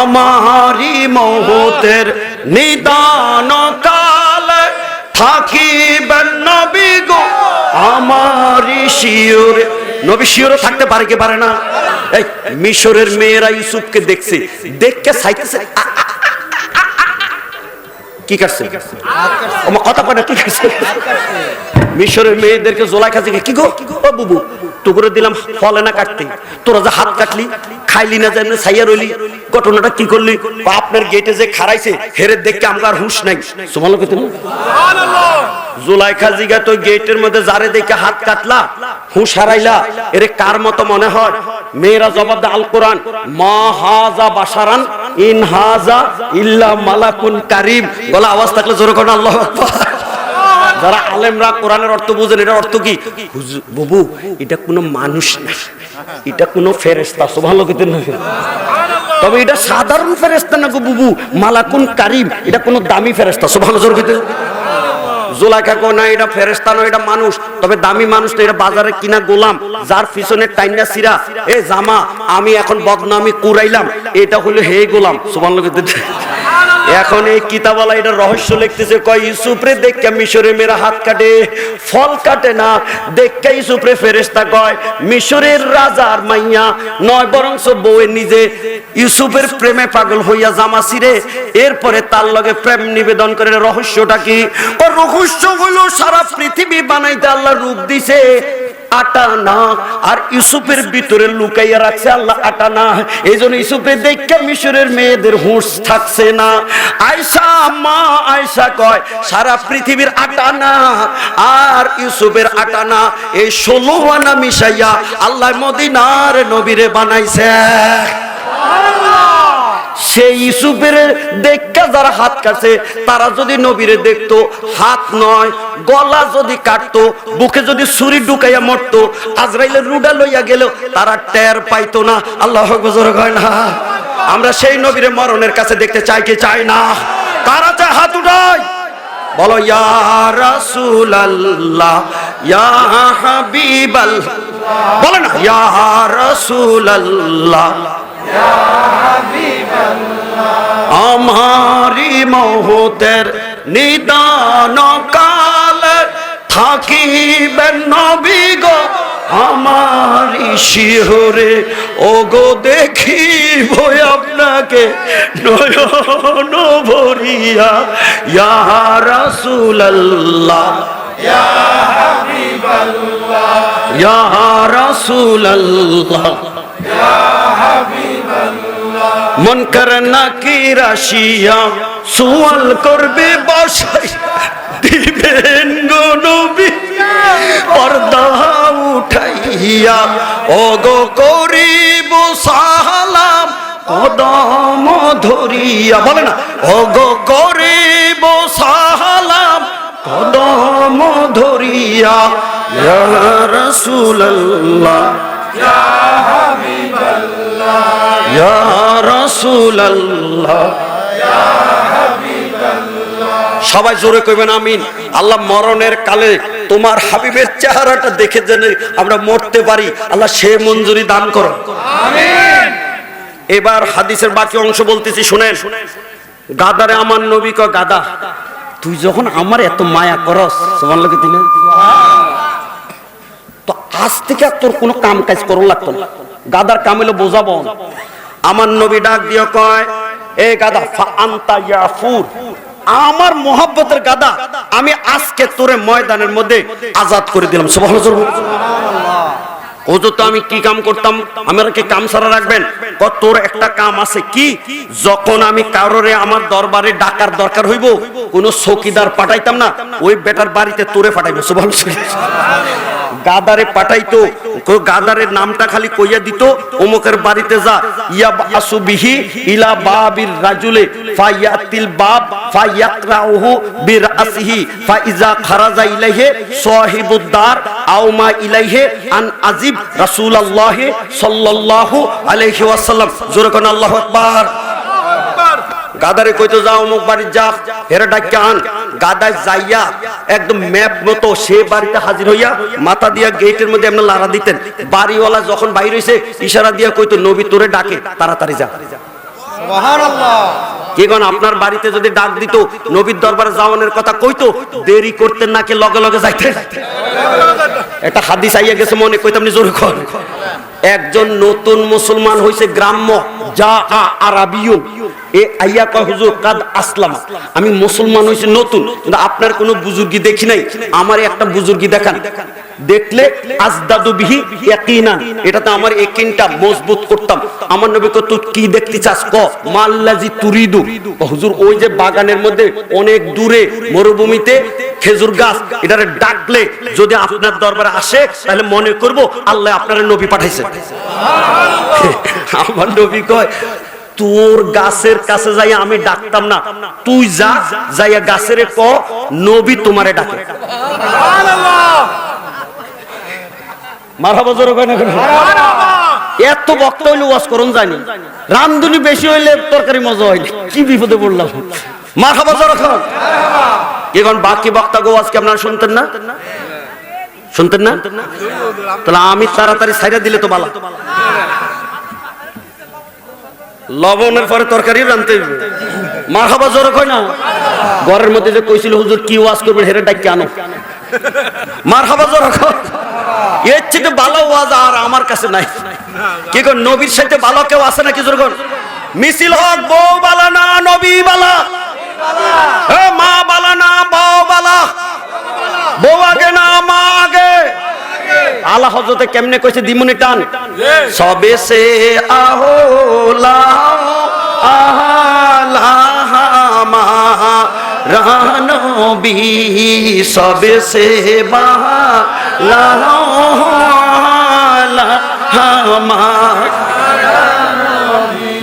আমারি মওতের নিদান কালে থাকিবেন নবী গো আমারি শিওরে। নবী শিওরে থাকতে পারে কি পারে না? এই মিশরের মেয়েরা ইউসুফকে দেখছে, দেখকে চাইতেছে কি করছে, আমার কথা কয় না, কি করছে? মিশরের মেয়েদেরকে জোলাইখা জিজ্ঞেস, কি গো ও বুবু টুকরে দিলাম ফলে না কাটতে, তোরা যে হাত কাটলি খাইলি না জানি ছাইয়া রইলি, ঘটনাটা কি করলি? আপনার গেটে যে খারাইছে হেরে দেখতে আমার হুঁশ নাই। সুবহানাল্লাহ কইতেন সুবহানাল্লাহ। জোলাইখা জিজ্ঞাসা তো গেটের মধ্যে যারে দেখে হাত কাটলা হুঁশ হারাইলা, এরে কার মতো মনে হয়? মেয়েরা জবাব দেয় আল কোরআন, মা হাজা বাশারান ইন হাজা ইল্লা মালাকুন কারীম। গলা আওয়াজ থাকলে জোরে কোন আল্লাহু আকবার। যারা আলেমরা কোরআনের অর্থ বুঝেন, এটার অর্থ কি? বাবু এটা কোনো মানুষ না, এটা কোনো ফেরেশতা। সুবহানাল্লাহ কইতেন না? তবে এটা সাধারণ ফেরেশতা না গো বুবু, মালাকুন কারীম, এটা কোনো দামি ফেরেশতা। সুবহানাল্লাহ কইতেন। জুলাইখা কয় না এটা ফেরেশতা নয়, এটা মানুষ। তবে দামি মানুষ তো, এটা বাজারে কিনা গোলাম, যার পিছনে টাইনা সিরা এ জামা আমি এখন বদনামি কুরাইলাম, এটা হলো হে গোলাম। সুবহানাল্লাহ। এখন এই কিতাবওয়ালা এটা রহস্য লিখতেছে, কয় ইউসুফরে দেখে মিশরে মেরা হাত কাটে, ফল কাটে না। দেখে ইউসুফরে ফেরেশতা কয় মিশরের রাজার মাইয়া নয়, বরং বউয়ে নিজে ইউসুফের প্রেমে পাগল হইয়া জামা ছিঁড়ে এরপরে তার লগে প্রেম নিবেদন করে। রহস্যটা কি? রহস্য হলো সারা পৃথিবী বানাইতে আল্লাহ রূপ দিছে আটা না, আর ইউসুফের ভিতরে লুকাইয়া রাখছে আল্লাহ আটা না। এই জন্য ইউসুফের দেখে মিশরের মেয়েদের হুঁশ থাকছে না। আয়েশা মা আয়েশা কয় সারা পৃথিবীর আটা না আর ইউসুফের আটা না, এই 16 আনা মিশাইয়া আল্লাহ মদিনার নবীরে বানাইছে। সেই ইউসুফের দেখা যারা হাত কাটছে তারা যদি নবীরে দেখতো, হাত নয় গলা যদি কাটতো, বুকে যদি ছুরি ঢুকাইয়া মরতো, আজরাইলের রুডা লইয়া গেল, তারা টের পাইতো না। আল্লাহু আকবার হয় না? আমরা সেই নবীরে মরণের কাছে দেখতে চাই কি চাই না? কারা চায় হাত উঠায়? বলো ইয়া রাসূলুল্লাহ ইয়া হাবিবাল্লাহ, বলো না ইয়া রাসূলুল্লাহ ইয়া হাবিবাল্লাহ। আমারি মহতের নিদান কালে থাকিবেন নবী গো আমারি শিহরে, ও গো দেখিব আপনাকে নয়ন ভরিয়া। ইয়া রাসূলুল্লাহ ইয়া হাবিবাল্লাহ ইয়া রাসূলুল্লাহ ইয়া হাবিবাল্লাহ। মুনকার নাকির আসিয়া সুয়াল করবে বসাই দিবেন গো নবী পর্দা উঠাইয়া, ও গো করিব সালাম কদম ধরিয়া। বলে না ও গো করিব সালাম কদম ধরিয়া। ইয়া রাসূলুল্লাহ ইয়া হাবিবাল্লাহ ইয়া রাসূলুল্লাহ ইয়া হাবিবাল্লাহ। সবাই জোরে কইবেন আমিন। আল্লাহ মরণের কালে তোমার হাবিবের চেহারাটা দেখে যেন আমরা মরতে পারি, আল্লাহ সে মঞ্জুরি দান করো আমিন। এবার হাদিসের বাকি অংশ বলতেছি শুনেন। গাদারে আমার নবী কয় গাদা তুই যখন আমার এত মায়া করস, সুবহানাল্লাহ কি দিলেন, তো আজ থেকে তোর কোনো কাম কাজ করো লাগতো না। গাদার কাম হলো বোঝাবো। আমার নবী ডাক দিয়ে কয় এ গাদা ফা আনতা ইয়াফুর, আমার মোহাব্বতের গাদা আমি আজকে তোরে ময়দানের মধ্যে আজাদ করে দিলাম। সুবহানাল্লাহ। ও তো আমি কি কাম করতাম, আমার কি কাম সারা রাখবেন? তোর একটা কাম আছে কি? যখন আমি কারোরে আমার দরবারে ডাকার দরকার হইব, কোন চৌকিদার পাঠাইতাম না, ওই বেটার বাড়িতে তোরে পাঠাইবো। সুবহানাল্লাহ। গাদারে পাঠাইতো, গাদারের নামটা খালি কইয়া দিত, অমুকের বাড়িতে যা, ইয়া আসুবিহি ইলা বাবির রাজুলে ফায়াতিল বাব ফায়াকরাউহু বিরাসিহি ফাইজা খারাজা ইলাইহি সাহিবুদ্দার আওমা ইলাইহি আন আজিব রাসূলুল্লাহ সাল্লাল্লাহু আলাইহি ওয়াসাল্লাম। জোরে কোন আল্লাহু আকবার। গাদারে কইতো যাও অমুক বাড়ি যা, হেরে ডাক্কা আন। গাদায় যাইয়া একদম ম্যাপ মতো সে বাড়িতে হাজির হইয়া মাথা দিয়া গেটের মধ্যে এমন লাড়া দিতেন। বাড়িওয়ালা যখন বাইরে হইছে ইশারা দিয়া কইতো নবী তোরে ডাকে, তাড়াতাড়ি যা। সুবহানাল্লাহ। কি কোন আপনার বাড়িতে যদি ডাক দিত, নবীর দরবারে যাওয়ানোর কথা কইতো, দেরি করতেন নাকি লগে লগে যাইতেন? একটা হাদিস আইয়া গেছে মনে, কইতাম নি জোরে কর। একজন নতুন মুসলমান হইছে গ্রাম্য, যা আরাবিয়ুন, এ আইয়া কয় হুজুর কাদ আসলাম, আমি মুসলমান হইছি নতুন, কিন্তু আপনার কোনো বুজুর্গি দেখি নাই, আমারে একটা বুজুর্গি দেখান। দেখলে আজদাদু বিহি ইয়াকিনান, এটাতে আমার ইয়াকিনটা মজবুত করতাম। আমার নবী কত কি দেখতে চাস ক? মাল্লাজি তুরিদু। হুজুর ওই যে বাগানের মধ্যে অনেক দূরে মরুভূমিতে খেজুর গাছ, এটারে ডাকলে যদি আপনার দরবারে আসে তাহলে মনে করব আল্লাহ আপনার নবী পাঠাইছে। আমার নবী কয় তোর গাছের কাছে যাই আমি ডাকতাম না, তুই যা, যাইয়া গাছের ক নবী তোমারে ডাকে। মারহাবা জোরে কয় না কেন? এত বক্তা হইলে ওয়াজ করুন জানি, রামদুনি বেশি হইলে তরকারি মজা হয়নি, কি বিপদে পড়লাম। মারহাবা জোরে কয়। এখন বাকি বক্তা গো আজকে আপনারা শুনতেন না, শুনতেন না? তাহলে আমি তাড়াতাড়ি সাইরা দিলে তো ভালো। লবণের পরে তরকারি রানতে মারহাবা জোরে কয় না। ঘরের মধ্যে যে কইছিল হুজুর কি ওয়াজ করবেন হেরে ডাকি আনো, মারহাবা জোরে কয়। এর চেয়ে ভালো ওয়াজ আর আমার কাছে নাই। কি কোন নবীর সাথে ভালো কেউ আছে নাকি জোরে কোন? মিছিল হক বউ বালা না নবী বালা, মা বালা না বউ বালা, বউ আগে না মা আগে। আলা হযরতে কেমনে কইছে দিমুনি টান, সবে সে আহলা আহলা মা রানবী, সবে সে বালা মা।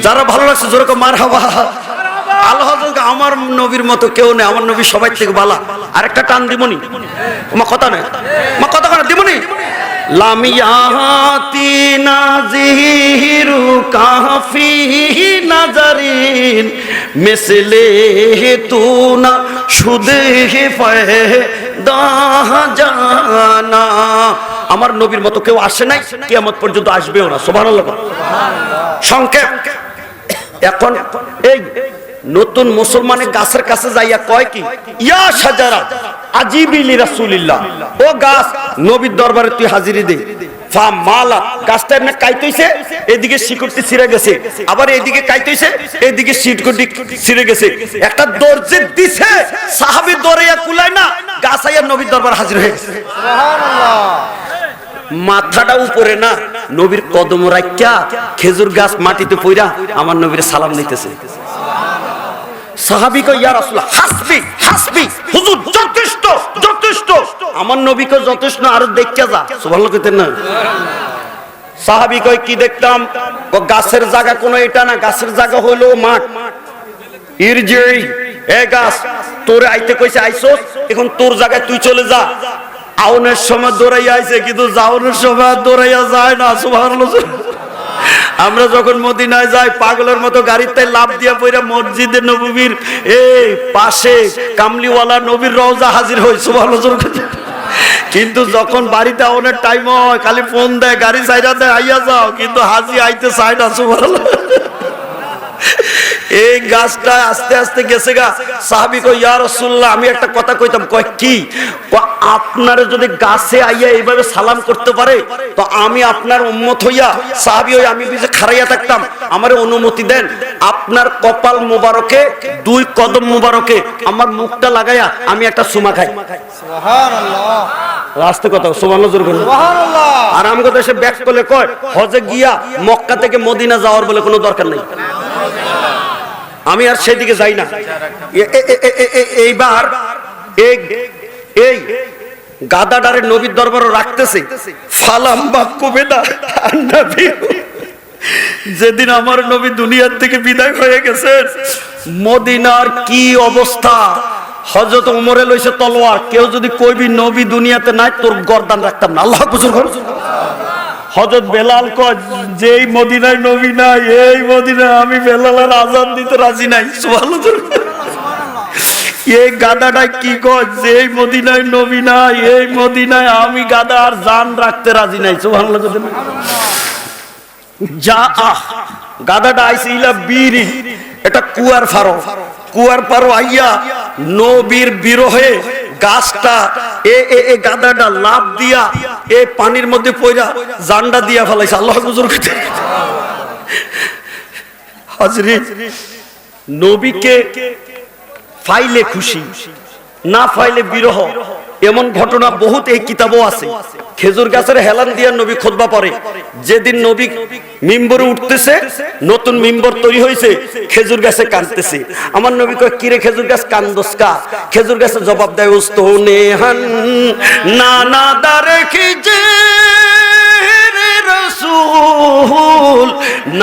যারা ভালো লাগছে জোরে কো মারহাবা। আল্লাহ আমার নবীর মতো কেউ নেই, আমার নবী সবাই থেকে বালা। আরেকটা টান দিমুনি, মা কথা নেই, মা কথা কেন দিমুনি। লামিয়াতি নাজিরু কাফি নাজারিন মিসলে তুনা সুদে ফায়দা জানা। আমার নবীর মতো কেউ আসে নাই, কিয়ামত পর্যন্ত আসবেও না। সুবহানাল্লাহ। সংক্ষেপ, এখন এই নতুন মুসলমানের গাছের কাছে যাইয়া কয় কি, ইয়া শাজারা আজিবি লিরাসূলিল্লাহ, ও গাছ নবীর দরবারে তুই হাজিরি দে। ফা মালা, গাছটা এমনি কাইতেছে, এদিকে শিকড়টি ছিঁড়ে গেছে, আবার এদিকে কাইতেছে, এদিকে শিকড়টি ছিঁড়ে গেছে। একটা দর্জি দিছে, সাহাবী দৌড়াইয়া কুলায় না, গাছ আইয়া নবীর দরবারে হাজির হয়ে গেছে। সুবহানাল্লাহ। মাথাটা উপরে না, নবীর কদম রাখিয়া খেজুর গাছ মাটিতে পইরা আমার নবীর সালাম নিতেছে। সাহাবী কয় ইয়া রাসূলুল্লাহ হাসবি হাসবি, হুজুর যথেষ্ট যথেষ্ট, আমার নবী কয় যথেষ্ট আর দেখা যা। সুবহানাল্লাহ কইতেন না? সাহাবী কয় কি দেখতাম? গাছের জায়গা কোনো এটা না, গাছের জায়গা হলো মাঠ। ইরজি, এ গাছ তোরে আইতে কইছে আইছস, এখন তোর জায়গায় তুই চলে যা। আউনের সময় দৌড়াইয়া আইছে, কিন্তু যাওনের সময় দৌড়াইয়া যায় না। সুবহানাল্লাহ। আমরা যখন মদিনায় যাই পাগলের মতো গাড়িতে লাফ দিয়া পইরা মসজিদে নববীর এই পাশে কামলিওয়ালা নবীর রওজা হাজির হই। সুবহানাল্লাহ। কিন্তু যখন বাড়িতে আউনের টাইম হয় খালি ফোন দেয়, গাড়ি সাইডা দেয়, আইয়া যাও, কিন্তু হাজি আইতে চায় না। সুবহানাল্লাহ। এই গাছটা আস্তে আস্তে গেছে গা। সাহাবী কই ইয়া রাসূলুল্লাহ আমি একটা কথা কইতাম। কয় কি? আপনারা যদি গাছে আইয়া এইভাবে সালাম করতে পারে তো আমি আপনার উম্মত হইয়া, সাহাবী হই আমি বিজে খাড়াইয়া থাকতাম, আমারে অনুমতি দেন, আপনার কপাল মোবারকে দুই কদম মোবারকে আমার মুখটা লাগাইয়া আমি একটা সুমা খাই। সুবহানাল্লাহ। রাস্তে কথা সুবহানাল্লাহ জোরে বলেন। সুবহানাল্লাহ। আর আমগো দেশে ব্যাক করলে কয় হজে গিয়া মক্কা থেকে মদিনা যাওয়ার বলে কোনো দরকার নাই। আমি আর সেদিকে যাই না। এইবার এই গাদাডারে নবীর দরবারে রাখতেছে। ফালাম বাকুবেদা নবী, যেদিন আমার নবী দুনিয়ার থেকে বিদায় হয়ে গেছেন, মদিনার কি অবস্থা। হযরত ওমরে লইছে তলোয়ার, কেউ যদি কইবি নবী দুনিয়াতে নাই তোর গর্দান রাখতাম না। আল্লাহ বুঝুন। হযরত বেলাল কয় যেই মদিনায় নবী নাই, এই মদিনায় আমি বেলালের আযান দিতে রাজি নাই। সুবহানাল্লাহ। এই গাদাটা কি কয় যেই মদিনায় নবী নাই, এই মদিনায় আমি গাদা আর জান রাখতে রাজি নাই। সুবহানাল্লাহ। যা গাদাটা আইছে ইলা বীরি, এটা কুয়ার ফারো, কুয়ার পারো আইয়া নবীর বিরহে গাছটা এ গাদাটা লাভ দিয়া এ পানির মধ্যে পইরা জান্ডা দিয়া ফেলাইছে। আল্লাহ বুজুর্গ। হাজরিন, নবীকে ফাইলে খুশি, না ফাইলে বিরহ, এমন ঘটনা বহুত এই কিতাবও আছে। খেজুর গাছের হেলান দিয়া নবী খুতবা পড়ে। যেদিন নবী মিম্বরে উঠতেছে, নতুন মিম্বর তৈরি হয়েছে, খেজুর গাছে কাঁদতেছে। আমার নবী কয় কিরে খেজুর গাছ কান্দোস কা? খেজুর গাছে জবাব দেয় উস্তনে হান নানা দারে খিজে রসুল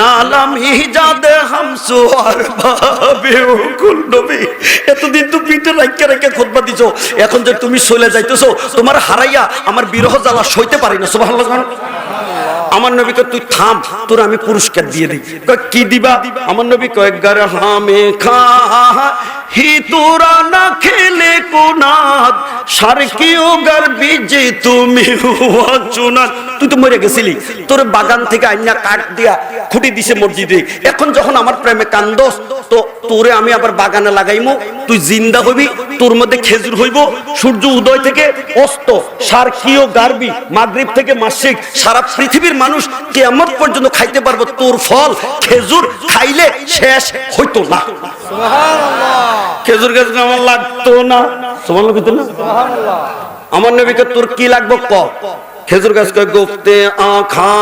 নালাম হিজাদে হামসু আর ভাবে কুল নবী। এতদিন তো পিঠে রাইকা রাইকা খুতবা দিছো, এখন যে তুমি চলে যাইতেছো, তোমার হারাইয়া আমার বিরহ জ্বালা সইতে পারি না। সুবহানাল্লাহ। আমার নবী কয় তুই থাম, তোর আমি পুরস্কার দিয়ে দিই। কয় কি দিবা? আমার নবী কয় গার হামে খা হি তোরা না খেলে কোনাদ সারকিও গার বিজে তুমি হুয়া চুনাদ। তুই তো মরে গেছিলি, তোর বাগান থেকে আইনা কাঠ দিয়া খুঁটি দিছে মসজিদে। এখন যখন আমার প্রেমে কান্দস, তো তোরে আমি আবার বাগানে লাগাইমু, তুই জিন্দা হইবি, তোর মধ্যে খেজুর হইব। সূর্য উদয় থেকে অস্ত, সারকিও গারবি, মাগরিব থেকে মাসিক, সারা পৃথিবীর মানুষ কিয়ামত পর্যন্ত খাইতে পারবো তোর ফল। খেজুর খাইলে শেষ হইতো না। খেজুর গাছ আমার লাগতো না, সুবহানাল্লাহ কইতো না। আমার নবীকে তোর কি লাগবে ক? খেজুর গাছ কয় গোফতে আখা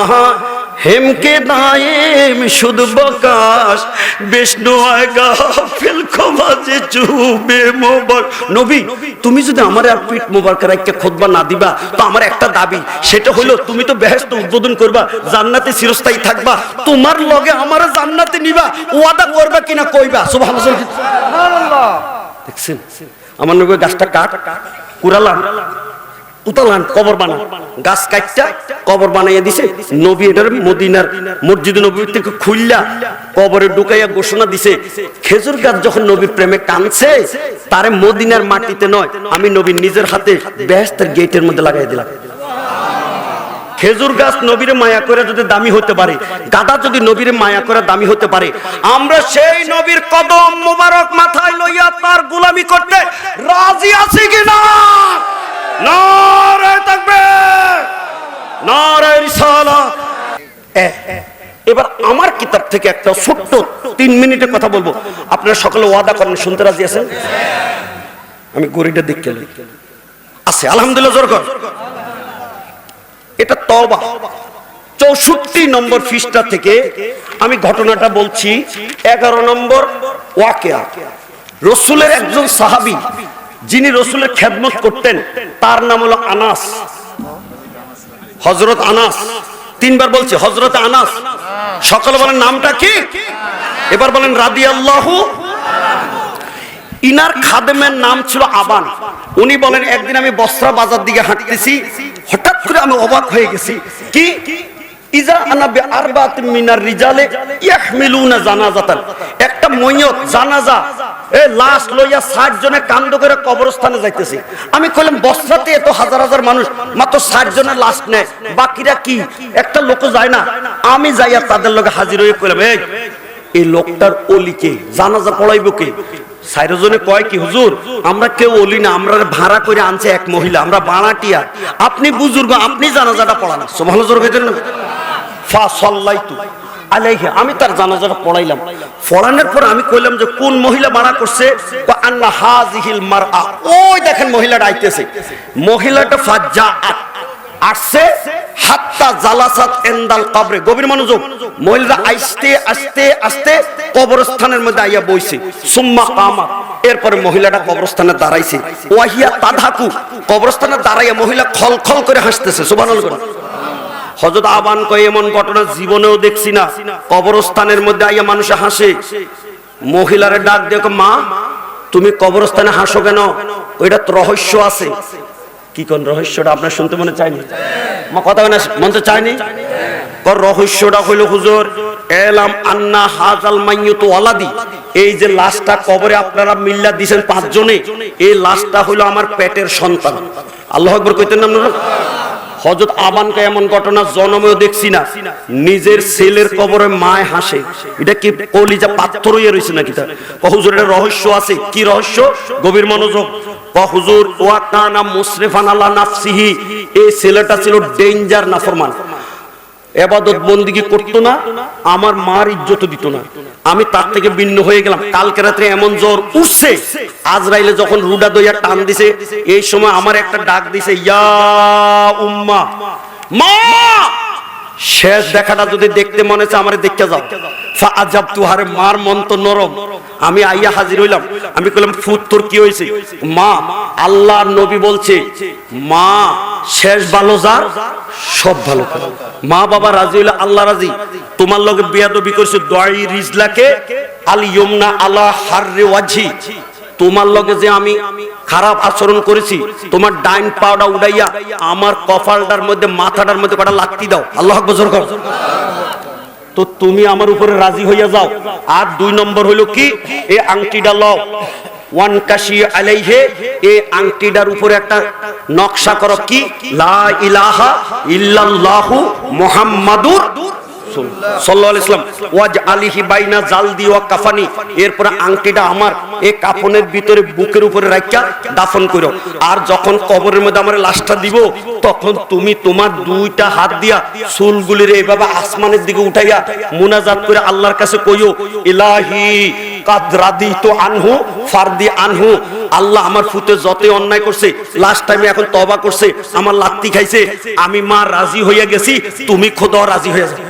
হেমকে দায়েম শুধ বকাশ বিষ্ণু আয়গা ফিল খোবাজে চুবে মোবার। নবী তুমি যদি আমার আর পিঠ মোবারক রাখকে খুতবা না দিবা, তো আমার একটা দাবি, সেটা হলো তুমি তো বেহেশত উদ্বোধন করবা, জান্নাতে চিরস্থায়ী থাকবা, তোমার লগে আমার জান্নাতে নিবা, ওয়াদা করবা কিনা কইবা। সুবহানাল্লাহ। দেখছেন আমার নবী গাছটা কাট কুরালাম উতালান কবর বানা, গাছ কাটটা কবর বানাইয়া দিছে। নবী এটার মদিনার মসজিদ নবী থেকে খুললা কবরে ঢুকাইয়া ঘোষণা দিছে, খেজুর গাছ যখন নবীর প্রেমে কানছে, তারে মদিনার মাটিতে নয়, আমি নবীর নিজের হাতে বেহেশতের গেটের মধ্যে লাগাই দিলাম। খেজুর গাছ নবীরে মায়া করে যদি দামি হতে পারে, গাদা যদি নবীরে মায়া করে দামি হতে পারে, আমরা সেই নবীর কদম মোবারক মাথায় লইয়া তার গোলামি করতে রাজি আছি কিনা? নারে তাকবীর, নারে রিসালাত। এবার আমার কিতাব থেকে একটা ছোট্ট 3 মিনিটের কথা বলবো, আপনারা সকলে ওয়াদা করেন শুনতে রাজি আছেন? আমি গড়িটা দেখতে আছে, আলহামদুলিল্লাহ জোর কর। এটা তওবা 64 নম্বর পৃষ্ঠা থেকে আমি ঘটনাটা বলছি। 11 নম্বর ওয়াকিয়া। রাসূলের একজন সাহাবী যিনি রাসূলের খেদমত করতেন, তার নাম হলো আনাস, হযরত আনাস। 3 বার বলছি হযরত আনাস। সকলে বলেন নামটা কি? এবার বলেন রাদিয়াল্লাহু। ইনার খাদেমের নাম ছিল আবান। উনি বলেন একদিন আমি বসরা বাজার দিকে হাঁটতেছি, হঠাৎ করে আমি অবাক হয়ে গেছি। কি? ইজা আনা বি আরবাতিন মিনার রিজালে ইয়াহমিলুনা জানাজাতান। একটা ময়ত জানাজা লাশ লইয়া 60 জনে কান্দ করে কবরস্থানে যাইতেছে। আমি কইলাম বসরাতে এত হাজার হাজার মানুষ, মাত্র 60 জনের লাশ নেয়, বাকিরা কি? একটা লোক যায় না? আমি যাইয়া তাদের লগে হাজির হয়ে কইলাম, এই লোকটার ওলিকে জানাজা পড়াইবো কে? 4 জনে কয় কি হুজুর আমরা কেউ ওলি না, আমরা ভাড়া করে আনছে এক মহিলা, আমরা বানাটিয়া, আপনি বুজুর্গ, আপনি জানাজাটা পড়ান। সুবহানাল্লাহ জোরে কইতেন না? ফা সাল্লাইতু আলাইহি, আমি তার জানাজাটা পড়াইলাম। পড়ানোর পর আমি কইলাম যে কোন মহিলা বানা করছে? আন্না হাযিহিল মারআ, ওই দেখেন মহিলাটা আইতেছে। মহিলাটা ফাজ্জাআত আসছে, হাত্তা জালাসাত ইনদাল কবরে, গভীর মনোযোগ। মহিলাটা আস্তে আস্তে আস্তে কবরস্থানের মধ্যে আইয়া বইছে। সুম্মা কামা, এরপরে মহিলাটা কবরস্থানে দাঁড়াইছে। ওয়াহিয়া তাদহাকু, কবরস্থানে দাঁড়াইয়া মহিলা খলখল করে হাসতেছে। সুবহানাল্লাহ। হযরত আবান কয় এমন ঘটনা জীবনেও দেখছি না, কবরস্থানের মধ্যে আইয়া মানুষ হাসে। মহিলারে ডাক দিয়ে কয়, মা তুমি কবরস্থানে হাসো কেন? ওইটা তো রহস্য আছে। কি কোন রহস্যটা আপনার শুনতে মনে চায়নি? মা কথা বলে মনতে চায়নি? কর রহস্যটা হইল হুজুর, এলাম আন্না হাজাল মাইয়ুতু ওয়ালাদি, এই যে লাশটা কবরে আপনারা মিল্লা দিবেন 5 জনে, এই লাশটা হইল আমার পেটের সন্তান। আল্লাহু আকবার কইতেন না আপনারা? হযরত আবানকে এমন ঘটনা জন্মেও দেখছি না, নিজের ছেলের কবরে মায় হাসে। এটা কি কলিজা পাথর হয়ে রইছে নাকি? তা হুজুর এটা রহস্য আছে। কি রহস্য? গভীর মনোযোগ। হুজুর ওয়া কানা মুসরিফান আলা নাফসিহি, এই ছেলেটা ছিল ডেঞ্জার নাফরমান, ইবাদত বন্দেগী করতো না, আমার মার ইজ্জত দিত না। আমি তার থেকে ভিন্ন হয়ে গেলাম। কালকে রাতে এমন জ্বর উঠছে, আজরাইলে যখন রুডা দইয়া টান দিছে, এই সময় আমার একটা ডাক দিছে, ইয়া উম্মা, মা। শেষ দেখাটা যদি দেখতে মনে চায় আমারে দেখতে যাও। ফাআজাবতু, হারে মার মন তো নরম। আমি আইয়া হাজির হইলাম। আমি কইলাম ফুত তোর কি হইছে? মা আল্লাহর নবী বলছে, মা শেষ ভালো যার সব ভালো করে। মা বাবা রাজি হইলে আল্লাহ রাজি। তোমার লগে বেয়াদবি করছে, দই রিজলাকে আল ইয়মনা আলা হাররি ওয়াজহি, তোমার লগে যে আমি খারাপ আচরণ করেছি, তোমার ডাইন পাওটা উড়াইয়া আমার কপালটার মধ্যে মাথাটার মধ্যে কটা লাত্তি দাও। আল্লাহু আকবার জোরে কও। তো তুমি আমার উপরে রাজি হইয়া যাও। আর 2 নম্বর হইল কি, এই আংটিটা লও, ওয়ান কাশি আলাইহে, এই আংটিটার উপরে একটা নকশা করো, কি লা ইলাহা ইল্লাল্লাহু মুহাম্মাদুর সাল্লাল্লাহু আলাইহি ওয়াসাল্লাম ওয়াজ আলিহি বাইনা জালদি ওয়া কাফানি। এরপর আংটিটা আমার এই কাফনের ভিতরে বুকের উপরে রাখিয়া দাফন করো। আর যখন কবরের মধ্যে আমার লাশটা দিব, তখন তুমি তোমার 2টা হাত দিয়া চুলগুলির এইভাবে আসমানের দিকে উঠাইয়া মুনাজাত করে আল্লাহর কাছে কইও, ইলাহি কাদ রাদিতু আনহু ফারদি আনহু। আল্লাহ আমার ফুতে যতই অন্যায় করছে, লাস্ট টাইমে এখন তওবা করছে, আমার লাত্তি খাইছে, আমি মা রাজি হইয়া গেছি, তুমি খোদা রাজি হইয়া যাও।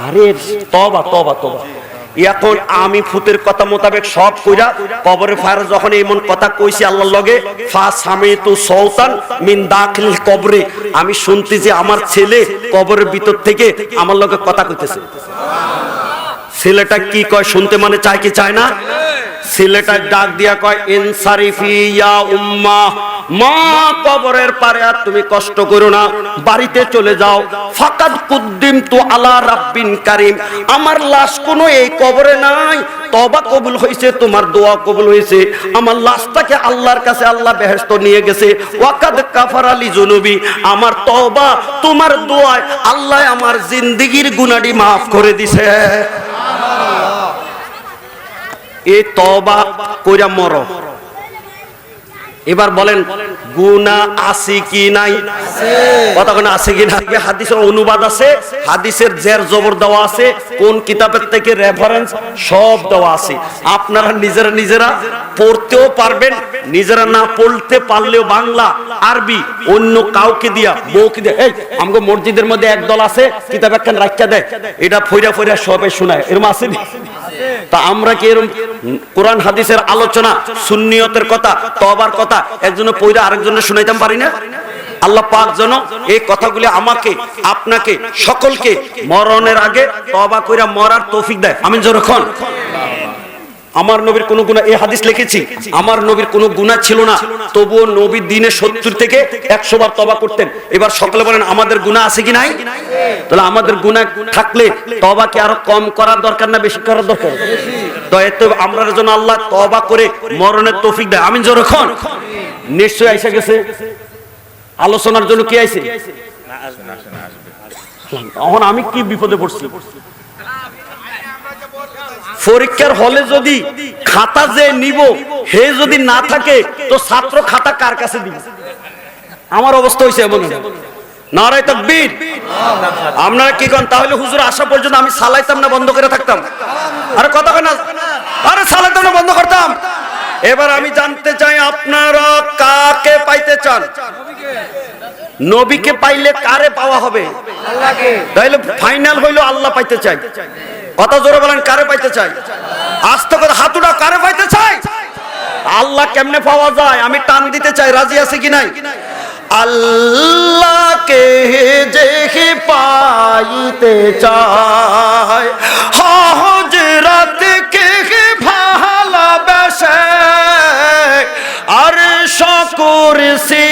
আরে তওবা তওবা তওবা। এখন আমি ফুতের কথা মোতাবেক সব কইরা কবরে ফায়ার যখন এমন কথা কইছি আল্লাহর লগে, ফা সামিতু সাউতান মিন দাখিল কবরে, আমি শুনতেছি আমার ছেলে কবরের ভিতর থেকে আমার লগে কথা কইতেছে। ছেলেটা কি কয় শুনতে মানে চায় কি চায় না? ছেলেটা ডাক দিয়া কয়, ইনসারিফি ইয়া উম্মা, মা কবরের পারে আর তুমি কষ্ট করো না, বাড়িতে চলে যাও। ফাকাদ কুদ্দিমতু আলা রাব্বিন কারীম, আমার লাশ কোনো এই কবরে নাই, তওবা কবুল হইছে, তোমার দোয়া কবুল হইছে, আমার লাশটাকে আল্লাহর কাছে আল্লাহ বেহেশত নিয়ে গেছে। ওয়াকাদ কাফারা লি যুনুবি, আমার তওবা তোমার দোয়ায় আল্লাহ আমার জিন্দেগীর গুনাহটি maaf করে দিছে। এই তওবা কইরা মরো। এবার বলেন গুনাহ আছে কি নাই? কথা কোন আছে কি নাই? হাদিসের অনুবাদ আছে, হাদিসের জের জবর দেওয়া আছে, কোন কিতাবের থেকে রেফারেন্স সব দেওয়া আছে। আপনারা নিজেরা পড়তেও পারবেন, নিজেরা না পড়তে পারলেও বাংলা আরবি অন্য কাউকে দিয়া, বউকে দিয়া, এই আমগো মসজিদের মধ্যে একদল আছে কিতাব একখান রাখিয়া দেয়, এটা ফইরা ফইরা সবাই শোনায়, এরকম আছে না? তা আমরা কি এরকম কোরআন হাদিসের আলোচনা, সুন্নিয়তের কথা, তওবার কথা একজনে পয়রা আরেকজনে শুনাইতাম পারি না? আল্লাহ পাক যেন এই কথাগুলি আমাকে, আপনাকে, সকলকে মরণের আগে তওবা কইরা মরার তৌফিক দেয়। আমিন জোরে কোন। আমার নবীর কোন গুনাহ, এই হাদিস লিখেছি, আমার নবীর কোন গুনাহ ছিল না, তবুও নবী দিনে 70 থেকে 100 বার তওবা করতেন। এবার সকলে বলেন আমাদের গুনাহ আছে কি নাই? তাহলে আমাদের গুনাহ থাকলে তওবা কি আরো কম করার দরকার না বেশি করার দরকার? তো এত আমরা যেন আল্লাহ তওবা করে মরণের তৌফিক দেয়। আমিন জোরে কোন। নিশ্চয়ই আইসা গেছে আলোচনার জন্য। কি আইছে? এখন আমি কি বিপদে পড়ছি? পরীক্ষার হলে যদি খাতা যে নিব হে যদি না থাকে, তো ছাত্র খাতা কার কাছে দিব? আমার অবস্থা হইছে এমন। নারায়ে তাকবীর। আপনারা কি করেন? তাহলে হুজুর আসা পর্যন্ত আমি সালাইতাম না বন্ধ করে থাকতাম? আরে কথা কয় না, আরে সালাইতাম না বন্ধ করতাম। এবার আমি জানতে চাই আপনারা কাকে পাইতে চান? নবীকে পাইলে কারে পাওয়া হবে? আল্লাহকে। তাহলে ফাইনাল হইলো আল্লাহ পাইতে চাই। কথা জোরে বলেন, কারে পাইতে চাই? আস্তে করে হাতুড়া, কারে পাইতে চাই? আল্লাহ কেমনে পাওয়া যায় আমি টান দিতে চাই, রাজি আছে কি নাই? আল্লাহকে যে পাইতে চাই, হযরতকে ভালোবাসে, আর কুরসি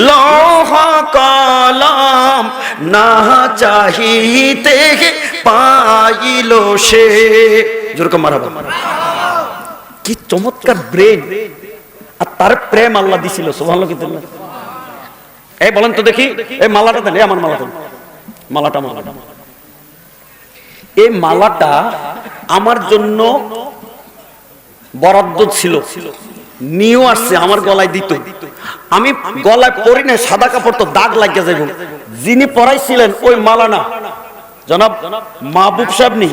লৌহ কলম না চাহিতে পাইল সে। যেরকম মারহাবা। কি চমৎকার ব্রেন, আর তার প্রেম আল্লাহ দিছিল। সুবহানাল্লাহ। কি এই বলেন তো দেখি, এই মালাটা দেন, আমার মালাটা, মালাটা মালাটা এই মালাটা আমার জন্য বরাদ্দ ছিল, নিয়েও আসছে, আমার গলায় দিত। আমি গলায় পরি না, সাদা কাপড় তো দাগ লাগিয়ে যাইব। যিনি পরাইছিলেন ওই মালা না, জনাব মাহবুব সাহেব নি,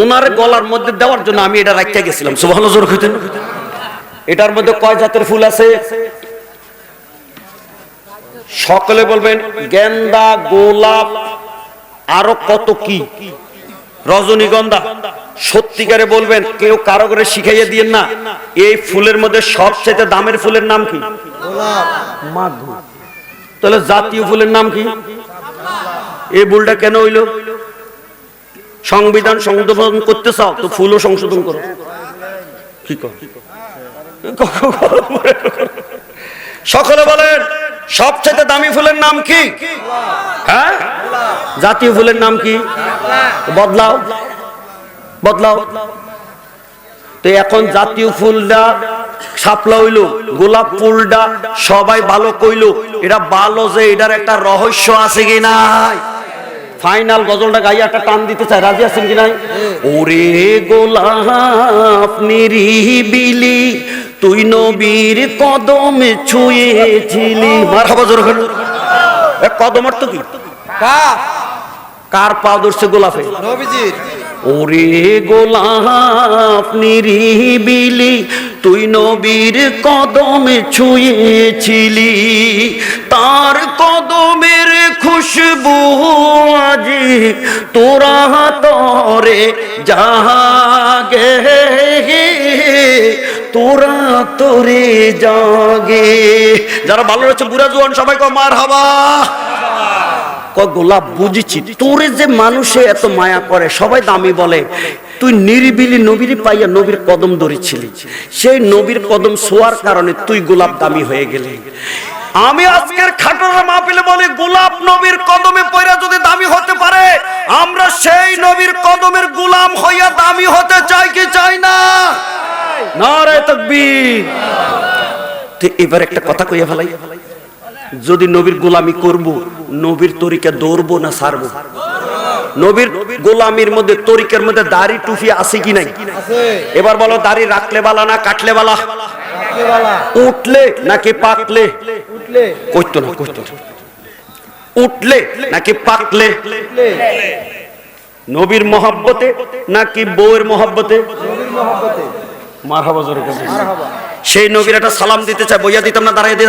ওনার গলার মধ্যে দেওয়ার জন্য আমি এটা রাখিয়া গেছিলাম। সুবহানাল্লাহ। জোরে কইতেন। এটার মধ্যে কয় জাতের ফুল আছে? সকলে বলবেন গেন্দা, গোলাপ, আরো কত কি, রজনীগন্ধা। সত্যিকারে বলবেন, কেউ কারো করে শিখাইয়া দিয়েন না। এই ফুলের মধ্যে সবচেয়ে দামের ফুলের নাম কি? গোলাপ। তাহলে জাতীয় ফুলের নাম কি? এই ভুলটা কেন হইল? সংবিধান সংশোধন করতে চাও তো ফুলও সংশোধন করো। কি কর? সকলে বলেন সবচেয়ে দামি ফুলের নাম কি? হ্যাঁ, জাতীয় ফুলের নাম কি? বদলাও বদলাও। তো এখন জাতীয় ফুলটা শাপলা হইলো, গোলাপ ফুলটা সবাই ভালো কইলো, এটা ভালো যে এটার একটা রহস্য আছে কি নাই? ফাইনাল গজলটা গাইয়া একটা টান দিতে চাই, রাজি আছেন কি নাই? ওরে গোলাপ নিরিবিলি তুই নবীর কদমে ছুঁয়েছিলি। মারহাবা জোরে বলো। এ কদম অর্থ কি? কার পা ধরছে গোলাপে? নবীজির। ওরে গোলাপ নিরিবিলি তুই নবীর কদমে ছুঁয়েছিলি, তার কদমের খুশবু আজি তোরা তরে জাগে, তোরা তোরে জাগে। যারা ভালো রয়েছে বুড়া জোয়ান সবাই কো মারহাবা। গোলাপ বুঝেছি তোরে যে মানুষে এত মায়া করে, সবাই দামি বলে, তুই নিরিবিলি নবীর পাইয়া নবীর কদম ধরেছিলি, সেই নবীর কদম ছোঁয়ার কারণে তুই গোলাপ দামি হয়ে গেলি। আমি আজকের খাটোরা মাহফিলে বলি গোলাপ নবীর কদমে পয়রা যদি দামি হতে পারে, আমরা সেই নবীর কদমের গোলাম হইয়া দামি হতে চাই কি চাই না? নারে তাকবীর। তো এবার একটা কথা কইয়া ফেলাই, যদি নবীর গোলামি করব, নবীর তরিকা দৌড়বো না ছাড়বো? নবীর গোলামির মধ্যে তরিকার মধ্যে দাড়ি টুপি আছে কি নাই? এবার বলো, দাড়ি রাখলে বালা না কাটলে বালা? উঠলে নাকি পাকলে? কইতো না, কইতো না। উঠলে নাকি পাকলে? নবীর মহব্বতে নাকি বউয়ের মহব্বতে? মারহাবা জোরে। সেই নবীর একটা সালাম দিতে চাই, বইয়া দিতাম না, দাঁড়াই